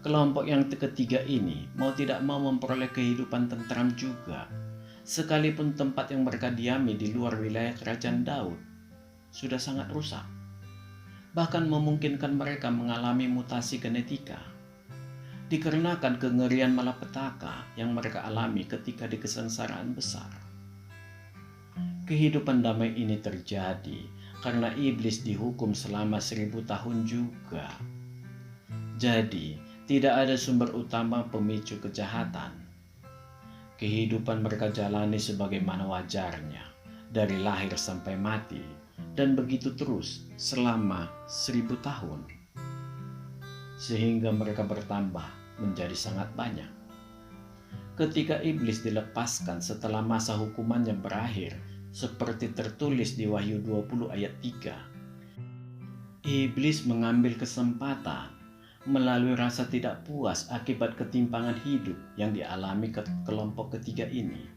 Kelompok yang ketiga ini mau tidak mau memperoleh kehidupan tentram juga, sekalipun tempat yang mereka diami di luar wilayah kerajaan Daud sudah sangat rusak. Bahkan memungkinkan mereka mengalami mutasi genetika, dikarenakan kengerian malapetaka yang mereka alami ketika di kesengsaraan besar. Kehidupan damai ini terjadi karena iblis dihukum selama 1000 tahun juga. Jadi, tidak ada sumber utama pemicu kejahatan. Kehidupan mereka jalani sebagaimana wajarnya, dari lahir sampai mati, dan begitu terus selama 1000 tahun. Sehingga mereka bertambah menjadi sangat banyak. Ketika iblis dilepaskan setelah masa hukumannya berakhir, seperti tertulis di Wahyu 20 ayat 3, iblis mengambil kesempatan melalui rasa tidak puas akibat ketimpangan hidup yang dialami kelompok ketiga ini.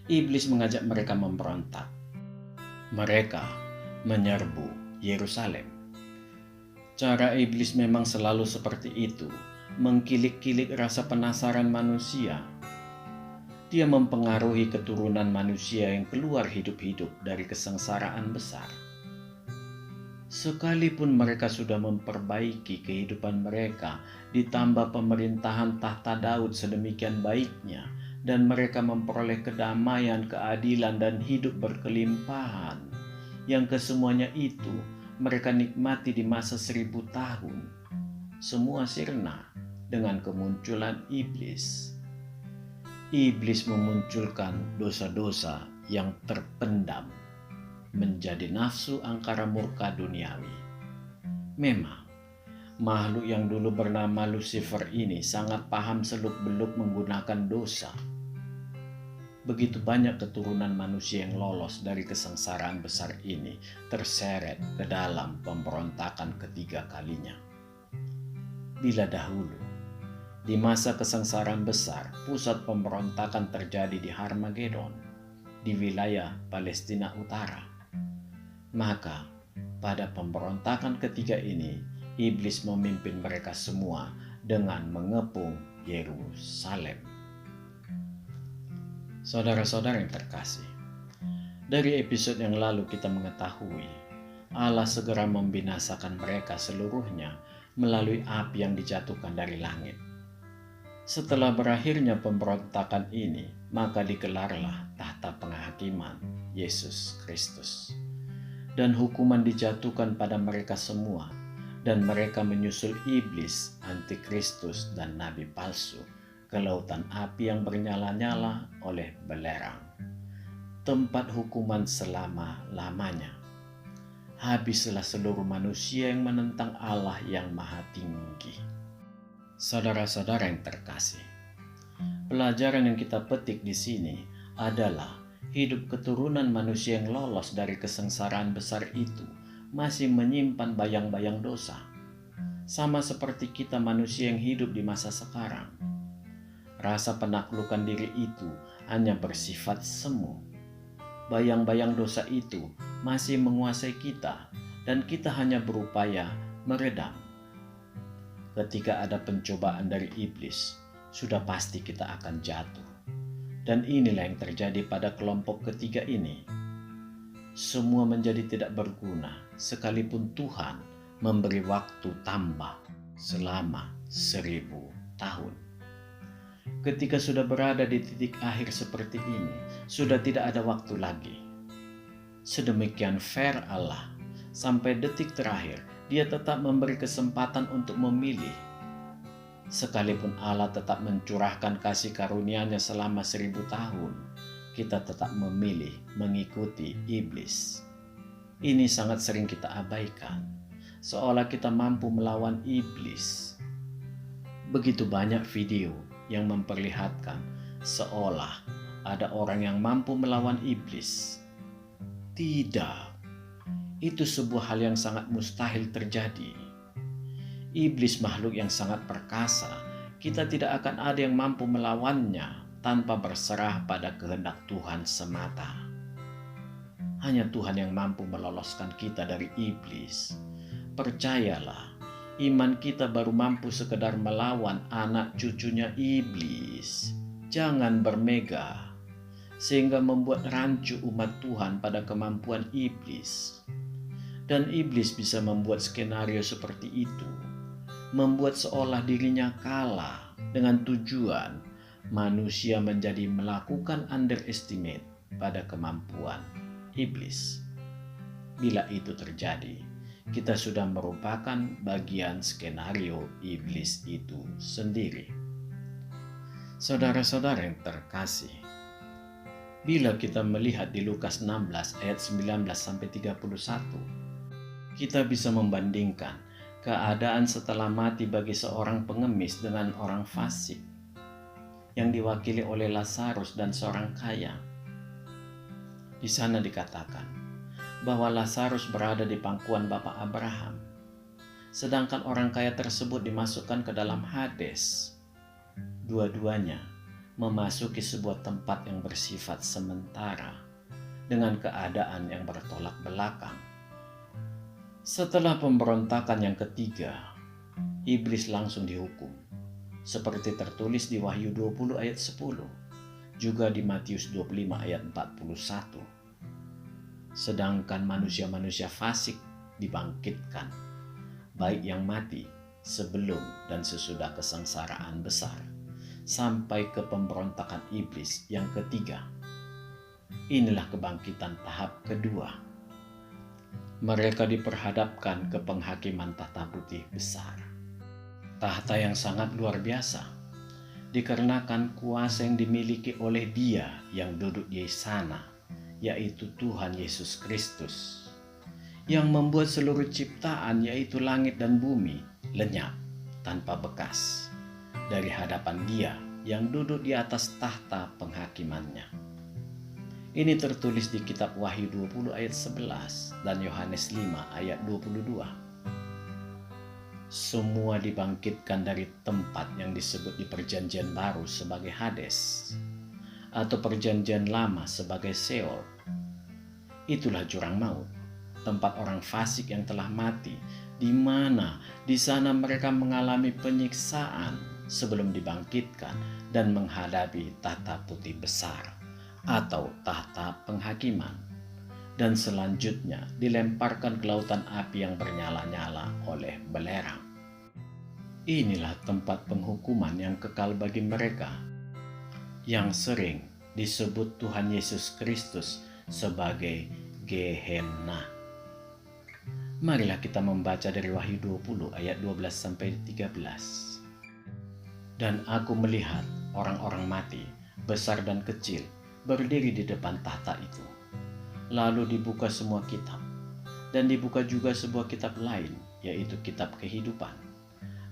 Iblis mengajak mereka memberontak. Mereka menyerbu Yerusalem. Cara iblis memang selalu seperti itu, mengkilik-kilik rasa penasaran manusia. Dia mempengaruhi keturunan manusia yang keluar hidup-hidup dari kesengsaraan besar. Sekalipun mereka sudah memperbaiki kehidupan mereka, ditambah pemerintahan tahta Daud sedemikian baiknya, dan mereka memperoleh kedamaian, keadilan, dan hidup berkelimpahan, yang kesemuanya itu mereka nikmati di masa 1000 tahun. Semua sirna dengan kemunculan iblis. Iblis memunculkan dosa-dosa yang terpendam menjadi nafsu angkara murka duniawi. Memang, makhluk yang dulu bernama Lucifer ini sangat paham seluk-beluk menggunakan dosa. Begitu banyak keturunan manusia yang lolos dari kesengsaraan besar ini terseret ke dalam pemberontakan ketiga kalinya. Bila dahulu, di masa kesengsaraan besar, pusat pemberontakan terjadi di Harmagedon, di wilayah Palestina Utara. Maka, pada pemberontakan ketiga ini, iblis memimpin mereka semua dengan mengepung Yerusalem. Saudara-saudara yang terkasih, dari episode yang lalu kita mengetahui Allah segera membinasakan mereka seluruhnya melalui api yang dijatuhkan dari langit. Setelah berakhirnya pemberontakan ini, maka digelarlah tahta penghakiman Yesus Kristus. Dan hukuman dijatuhkan pada mereka semua, dan mereka menyusul iblis, antikristus, dan nabi palsu ke lautan api yang bernyala-nyala oleh belerang, tempat hukuman selama-lamanya. Habislah seluruh manusia yang menentang Allah yang maha tinggi. Saudara-saudara yang terkasih, pelajaran yang kita petik di sini adalah hidup keturunan manusia yang lolos dari kesengsaraan besar itu masih menyimpan bayang-bayang dosa. Sama seperti kita manusia yang hidup di masa sekarang. Rasa penaklukan diri itu hanya bersifat semu. Bayang-bayang dosa itu masih menguasai kita dan kita hanya berupaya meredam. Ketika ada pencobaan dari iblis, sudah pasti kita akan jatuh. Dan inilah yang terjadi pada kelompok ketiga ini. Semua menjadi tidak berguna sekalipun Tuhan memberi waktu tambah selama 1000 tahun. Ketika sudah berada di titik akhir seperti ini, sudah tidak ada waktu lagi. Sedemikian fair Allah, sampai detik terakhir, Dia tetap memberi kesempatan untuk memilih. Sekalipun Allah tetap mencurahkan kasih karunia-Nya selama 1000 tahun, kita tetap memilih mengikuti iblis. Ini sangat sering kita abaikan, seolah kita mampu melawan iblis. Begitu banyak video yang memperlihatkan seolah ada orang yang mampu melawan iblis. Tidak, itu sebuah hal yang sangat mustahil terjadi. Iblis makhluk yang sangat perkasa, kita tidak akan ada yang mampu melawannya tanpa berserah pada kehendak Tuhan semata. Hanya Tuhan yang mampu meloloskan kita dari iblis. Percayalah, iman kita baru mampu sekedar melawan anak cucunya iblis. Jangan bermegah, sehingga membuat rancu umat Tuhan pada kemampuan iblis. Dan iblis bisa membuat skenario seperti itu, membuat seolah dirinya kalah dengan tujuan manusia menjadi melakukan underestimate pada kemampuan iblis. Bila itu terjadi, kita sudah merupakan bagian skenario iblis itu sendiri. Saudara-saudara yang terkasih, bila kita melihat di Lukas 16 ayat 19-31, kita bisa membandingkan keadaan setelah mati bagi seorang pengemis dengan orang fasik yang diwakili oleh Lazarus dan seorang kaya. Di sana dikatakan bahwa Lazarus berada di pangkuan Bapa Abraham, sedangkan orang kaya tersebut dimasukkan ke dalam Hades. Dua-duanya memasuki sebuah tempat yang bersifat sementara dengan keadaan yang bertolak belakang. Setelah pemberontakan yang ketiga, iblis langsung dihukum, seperti tertulis di Wahyu 20 ayat 10, juga di Matius 25 ayat 41. Sedangkan manusia-manusia fasik dibangkitkan, baik yang mati sebelum dan sesudah kesengsaraan besar, sampai ke pemberontakan iblis yang ketiga. Inilah kebangkitan tahap kedua. Mereka diperhadapkan ke penghakiman tahta putih besar. Tahta yang sangat luar biasa, dikarenakan kuasa yang dimiliki oleh Dia yang duduk di sana, yaitu Tuhan Yesus Kristus, yang membuat seluruh ciptaan, yaitu langit dan bumi, lenyap tanpa bekas dari hadapan Dia yang duduk di atas tahta penghakimannya. Ini tertulis di kitab Wahyu 20 ayat 11 dan Yohanes 5 ayat 22. Semua dibangkitkan dari tempat yang disebut di Perjanjian Baru sebagai Hades, atau Perjanjian Lama sebagai Seol. Itulah jurang maut, tempat orang fasik yang telah mati, di mana di sana mereka mengalami penyiksaan sebelum dibangkitkan dan menghadapi tahta putih besar atau tahta penghakiman, dan selanjutnya dilemparkan ke lautan api yang bernyala-nyala oleh belerang. Inilah tempat penghukuman yang kekal bagi mereka, yang sering disebut Tuhan Yesus Kristus sebagai Gehenna. Marilah kita membaca dari Wahyu 20 ayat 12-13. Dan aku melihat orang-orang mati, besar dan kecil, berdiri di depan tahta itu. Lalu dibuka semua kitab, dan dibuka juga sebuah kitab lain, yaitu kitab kehidupan.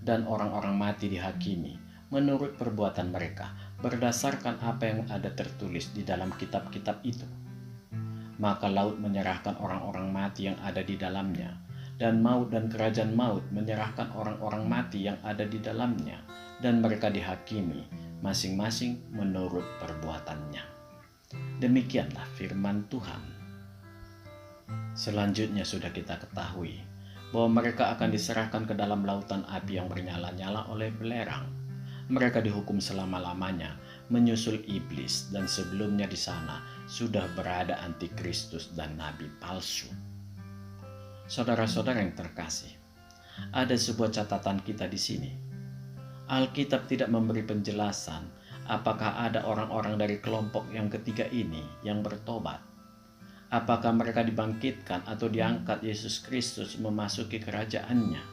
Dan orang-orang mati dihakimi menurut perbuatan mereka, berdasarkan apa yang ada tertulis di dalam kitab-kitab itu. Maka laut menyerahkan orang-orang mati yang ada di dalamnya, dan maut dan kerajaan maut menyerahkan orang-orang mati yang ada di dalamnya, dan mereka dihakimi masing-masing menurut perbuatannya. Demikianlah firman Tuhan. Selanjutnya sudah kita ketahui bahwa mereka akan diserahkan ke dalam lautan api yang bernyala-nyala oleh belerang. Mereka dihukum selama-lamanya menyusul iblis, dan sebelumnya di sana sudah berada antikristus dan nabi palsu. Saudara-saudara yang terkasih, ada sebuah catatan kita di sini. Alkitab tidak memberi penjelasan apakah ada orang-orang dari kelompok yang ketiga ini yang bertobat? Apakah mereka dibangkitkan atau diangkat Yesus Kristus memasuki kerajaannya?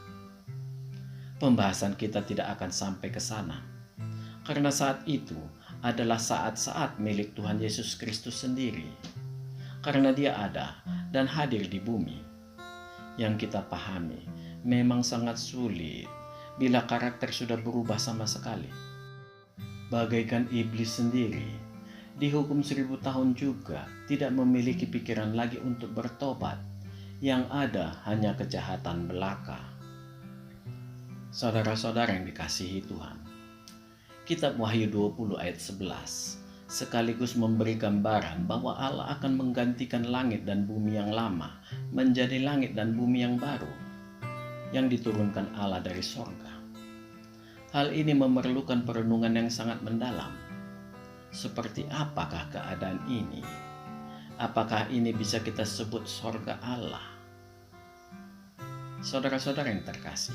Pembahasan kita tidak akan sampai ke sana, karena saat itu adalah saat-saat milik Tuhan Yesus Kristus sendiri, karena Dia ada dan hadir di bumi. Yang kita pahami memang sangat sulit bila karakter sudah berubah sama sekali. Bagaikan iblis sendiri, dihukum 1000 tahun juga tidak memiliki pikiran lagi untuk bertobat. Yang ada hanya kejahatan belaka. Saudara-saudara yang dikasihi Tuhan, Kitab Wahyu 20 ayat 11 sekaligus memberi gambaran bahwa Allah akan menggantikan langit dan bumi yang lama menjadi langit dan bumi yang baru yang diturunkan Allah dari sorga. Hal ini memerlukan perenungan yang sangat mendalam. Seperti apakah keadaan ini? Apakah ini bisa kita sebut sorga Allah? Saudara-saudara yang terkasih,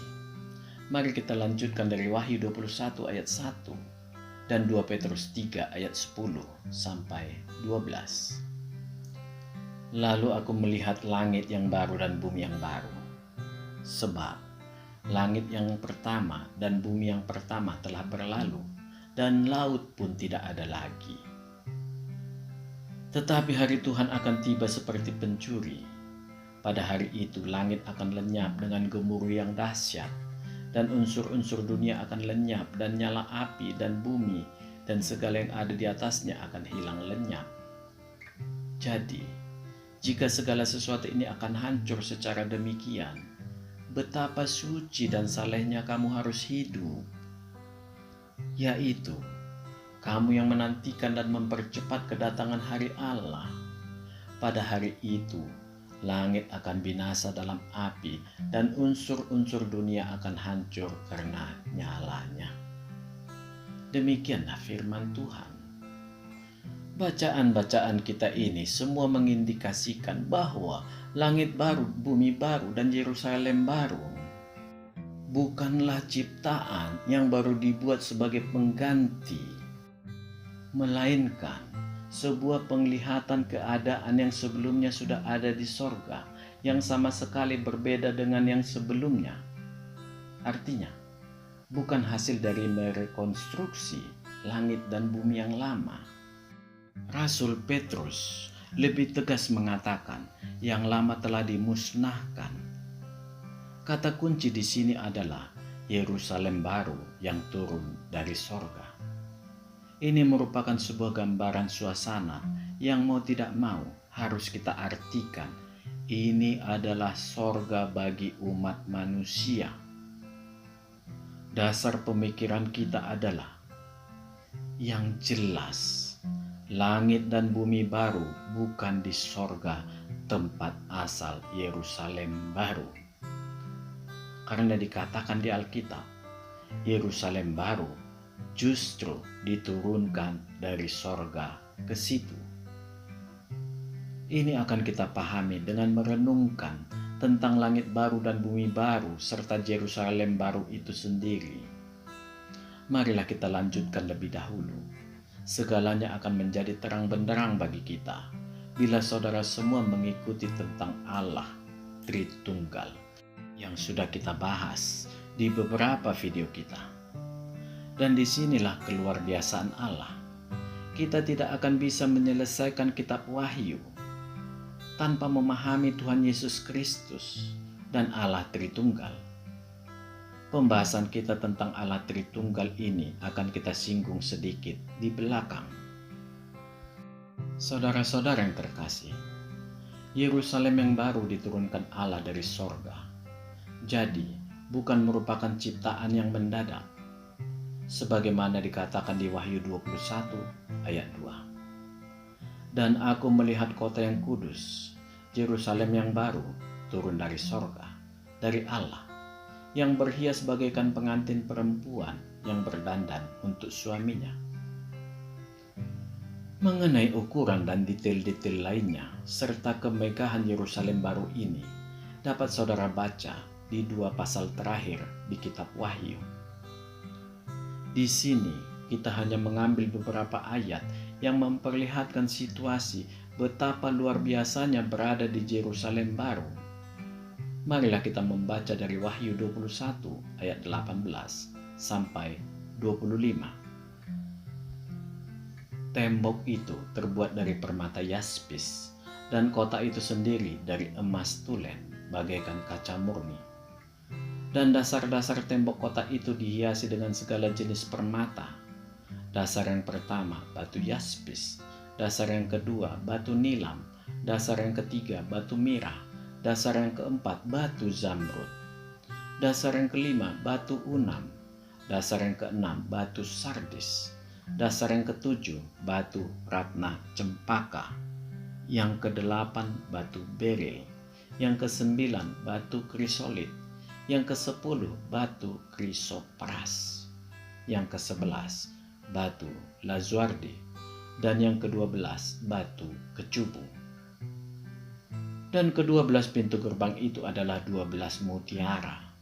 mari kita lanjutkan dari Wahyu 21 ayat 1 dan 2 Petrus 3 ayat 10 sampai 12. Lalu aku melihat langit yang baru dan bumi yang baru. Sebab langit yang pertama dan bumi yang pertama telah berlalu, dan laut pun tidak ada lagi. Tetapi hari Tuhan akan tiba seperti pencuri. Pada hari itu langit akan lenyap dengan gemuruh yang dahsyat, dan unsur-unsur dunia akan lenyap, dan nyala api dan bumi dan segala yang ada di atasnya akan hilang lenyap. Jadi, jika segala sesuatu ini akan hancur secara demikian, betapa suci dan salehnya kamu harus hidup, yaitu kamu yang menantikan dan mempercepat kedatangan hari Allah. Pada hari itu, langit akan binasa dalam api dan unsur-unsur dunia akan hancur karena nyalanya. Demikianlah firman Tuhan. Bacaan-bacaan kita ini semua mengindikasikan bahwa langit baru, bumi baru, dan Yerusalem baru bukanlah ciptaan yang baru dibuat sebagai pengganti, melainkan sebuah penglihatan keadaan yang sebelumnya sudah ada di sorga, yang sama sekali berbeda dengan yang sebelumnya. Artinya, bukan hasil dari merekonstruksi langit dan bumi yang lama. Rasul Petrus lebih tegas mengatakan, yang lama telah dimusnahkan. Kata kunci di sini adalah Yerusalem baru yang turun dari sorga. Ini merupakan sebuah gambaran suasana yang mau tidak mau harus kita artikan. Ini adalah sorga bagi umat manusia. Dasar pemikiran kita adalah yang jelas, langit dan bumi baru bukan di sorga, tempat asal Yerusalem baru. Karena dikatakan di Alkitab, Yerusalem baru justru diturunkan dari sorga ke situ. Ini akan kita pahami dengan merenungkan tentang langit baru dan bumi baru serta Yerusalem baru itu sendiri. Marilah kita lanjutkan lebih dahulu. Segalanya akan menjadi terang benderang bagi kita bila saudara semua mengikuti tentang Allah Tritunggal yang sudah kita bahas di beberapa video kita. Dan disinilah keluar biasaan Allah. Kita tidak akan bisa menyelesaikan kitab Wahyu tanpa memahami Tuhan Yesus Kristus dan Allah Tritunggal. Pembahasan kita tentang Allah Tritunggal ini akan kita singgung sedikit di belakang. Saudara-saudara yang terkasih, Yerusalem yang baru diturunkan Allah dari sorga. Jadi, bukan merupakan ciptaan yang mendadak, sebagaimana dikatakan di Wahyu 21 ayat 2. Dan aku melihat kota yang kudus, Yerusalem yang baru, turun dari sorga, dari Allah, yang berhias bagaikan pengantin perempuan yang berdandan untuk suaminya. Mengenai ukuran dan detail-detail lainnya, serta kemegahan Yerusalem baru ini, dapat saudara baca di 2 pasal terakhir di kitab Wahyu. Di sini kita hanya mengambil beberapa ayat yang memperlihatkan situasi betapa luar biasanya berada di Yerusalem baru. Marilah kita membaca dari Wahyu 21 ayat 18 sampai 25. Tembok itu terbuat dari permata yaspis, dan kota itu sendiri dari emas tulen, bagaikan kaca murni. Dan dasar-dasar tembok kota itu dihiasi dengan segala jenis permata. Dasar yang pertama batu yaspis, dasar yang kedua batu nilam, dasar yang ketiga batu mirah, dasar yang keempat batu zamrud, dasar yang kelima batu unam, dasar yang keenam batu sardis, dasar yang ketujuh batu ratna cempaka, yang kedelapan batu beril, yang kesembilan batu krisolit, yang kesepuluh batu krisopras, yang kesebelas batu lazuardi, dan yang ke-12 batu kecubu. Dan ke-12 pintu gerbang itu adalah 12 mutiara.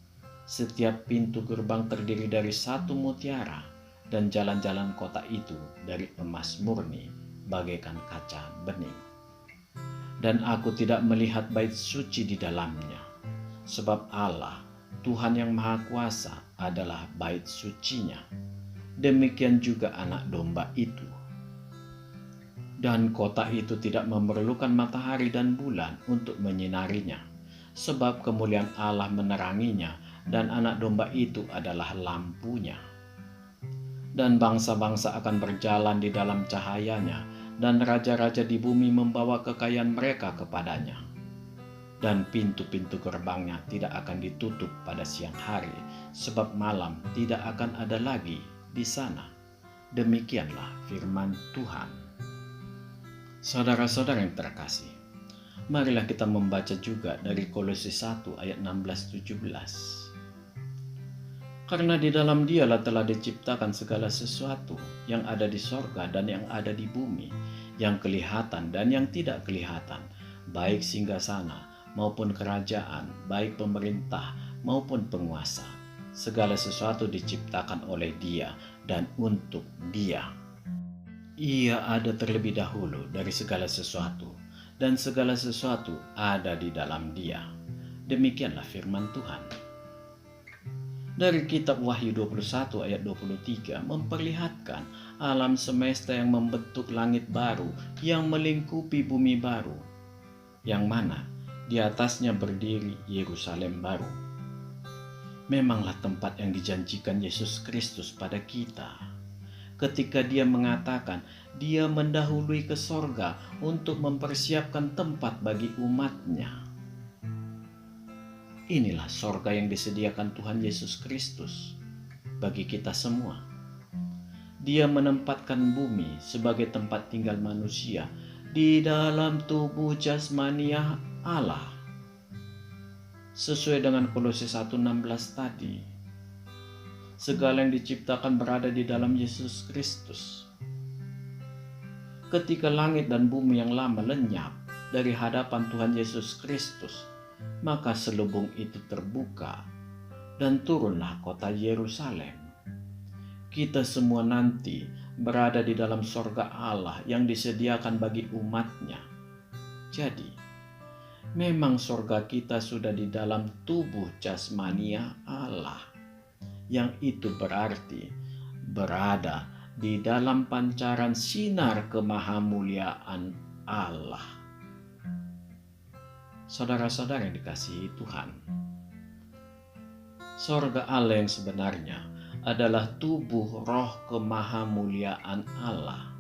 Setiap pintu gerbang terdiri dari 1 mutiara, dan jalan-jalan kota itu dari emas murni, bagaikan kaca bening. Dan aku tidak melihat bait suci di dalamnya, sebab Allah, Tuhan yang Maha Kuasa, adalah bait sucinya. Demikian juga anak domba itu. Dan kota itu tidak memerlukan matahari dan bulan untuk menyinarinya, sebab kemuliaan Allah meneranginya, dan anak domba itu adalah lampunya. Dan bangsa-bangsa akan berjalan di dalam cahayanya, dan raja-raja di bumi membawa kekayaan mereka kepadanya. Dan pintu-pintu gerbangnya tidak akan ditutup pada siang hari, sebab malam tidak akan ada lagi di sana. Demikianlah firman Tuhan. Saudara-saudara yang terkasih, marilah kita membaca juga dari Kolose 1 ayat 16-17. Karena di dalam Dialah telah diciptakan segala sesuatu yang ada di sorga dan yang ada di bumi, yang kelihatan dan yang tidak kelihatan, baik singgasana maupun kerajaan, baik pemerintah maupun penguasa. Segala sesuatu diciptakan oleh Dia dan untuk Dia. Ia ada terlebih dahulu dari segala sesuatu, dan segala sesuatu ada di dalam Dia. Demikianlah firman Tuhan. Dari kitab Wahyu 21 ayat 23 memperlihatkan alam semesta yang membentuk langit baru yang melingkupi bumi baru, yang mana di atasnya berdiri Yerusalem baru. Memanglah tempat yang dijanjikan Yesus Kristus pada kita, ketika Dia mengatakan Dia mendahului ke sorga untuk mempersiapkan tempat bagi umat-Nya. Inilah sorga yang disediakan Tuhan Yesus Kristus bagi kita semua. Dia menempatkan bumi sebagai tempat tinggal manusia di dalam tubuh jasmania Allah, sesuai dengan Kolose 1:16 tadi. Segala yang diciptakan berada di dalam Yesus Kristus. Ketika langit dan bumi yang lama lenyap dari hadapan Tuhan Yesus Kristus, maka selubung itu terbuka dan turunlah kota Yerusalem. Kita semua nanti berada di dalam sorga Allah yang disediakan bagi umat-Nya. Jadi, memang sorga kita sudah di dalam tubuh jasmania Allah, yang itu berarti berada di dalam pancaran sinar kemahamuliaan Allah. Saudara-saudara yang dikasihi Tuhan, sorga Allah yang sebenarnya adalah tubuh roh kemahamuliaan Allah.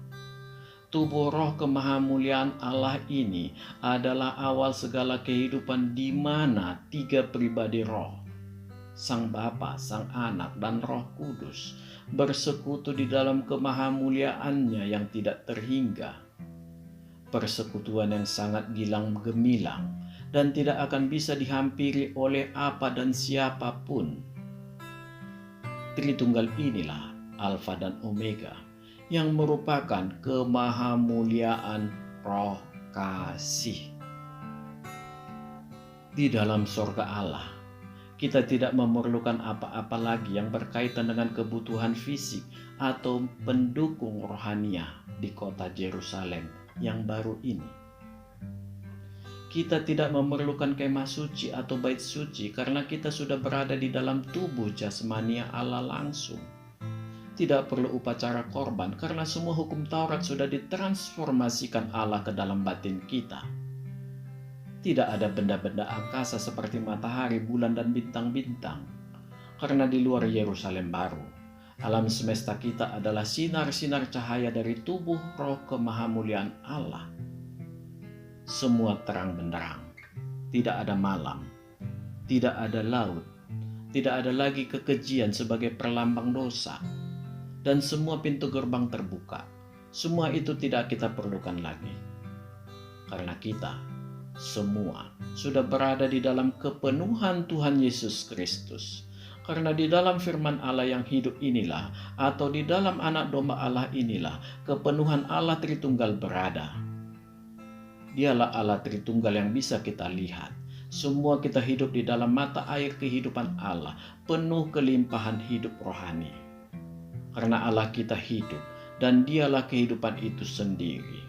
Tubuh roh kemahamuliaan Allah ini adalah awal segala kehidupan, di mana 3 pribadi roh, Sang Bapa, Sang Anak, dan Roh Kudus bersekutu di dalam kemahamuliaannya yang tidak terhingga. Persekutuan yang sangat gilang gemilang dan tidak akan bisa dihampiri oleh apa dan siapapun. Tritunggal inilah Alfa dan Omega, yang merupakan kemahamuliaan roh kasih. Di dalam sorga Allah, Kita tidak memerlukan apa-apa lagi yang berkaitan dengan kebutuhan fisik atau pendukung rohania di kota Yerusalem yang baru ini. Kita tidak memerlukan kemah suci atau bait suci karena kita sudah berada di dalam tubuh jasmani Allah langsung. Tidak perlu upacara korban karena semua hukum Taurat sudah ditransformasikan Allah ke dalam batin kita. Tidak ada benda-benda angkasa seperti matahari, bulan, dan bintang-bintang. Karena di luar Yerusalem baru, alam semesta kita adalah sinar-sinar cahaya dari tubuh roh kemahamuliaan Allah. Semua terang benderang, tidak ada malam, tidak ada laut, tidak ada lagi kekejian sebagai perlambang dosa, dan semua pintu gerbang terbuka. Semua itu tidak kita perlukan lagi, karena kita semua sudah berada di dalam kepenuhan Tuhan Yesus Kristus. Karena di dalam firman Allah yang hidup inilah, atau di dalam anak domba Allah inilah, kepenuhan Allah Tritunggal berada. Dialah Allah Tritunggal yang bisa kita lihat. Semua kita hidup di dalam mata air kehidupan Allah, penuh kelimpahan hidup rohani. Karena Allah kita hidup, dan dialah kehidupan itu sendiri.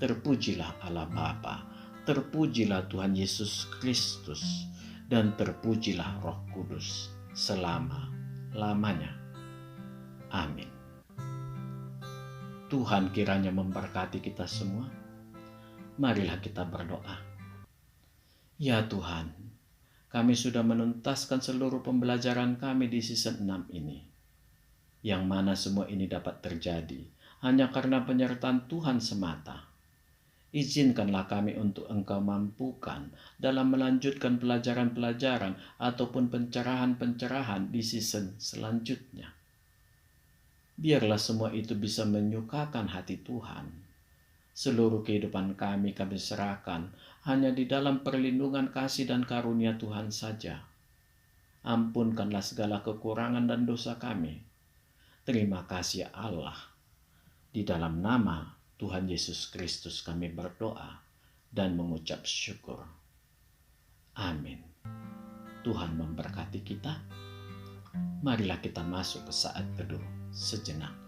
Terpujilah Allah Bapa, terpujilah Tuhan Yesus Kristus, dan terpujilah Roh Kudus selama-lamanya. Amin. Tuhan kiranya memberkati kita semua. Marilah kita berdoa. Ya Tuhan, kami sudah menuntaskan seluruh pembelajaran kami di season 6 ini. Yang mana semua ini dapat terjadi hanya karena penyertaan Tuhan semata. Izinkanlah kami untuk Engkau mampukan dalam melanjutkan pelajaran-pelajaran ataupun pencerahan-pencerahan di season selanjutnya. Biarlah semua itu bisa menyukakan hati Tuhan. Seluruh kehidupan kami serahkan hanya di dalam perlindungan kasih dan karunia Tuhan saja. Ampunkanlah segala kekurangan dan dosa kami. Terima kasih Allah. Di dalam nama Tuhan Yesus Kristus kami berdoa dan mengucap syukur. Amin. Tuhan memberkati kita. Marilah kita masuk ke saat teduh sejenak.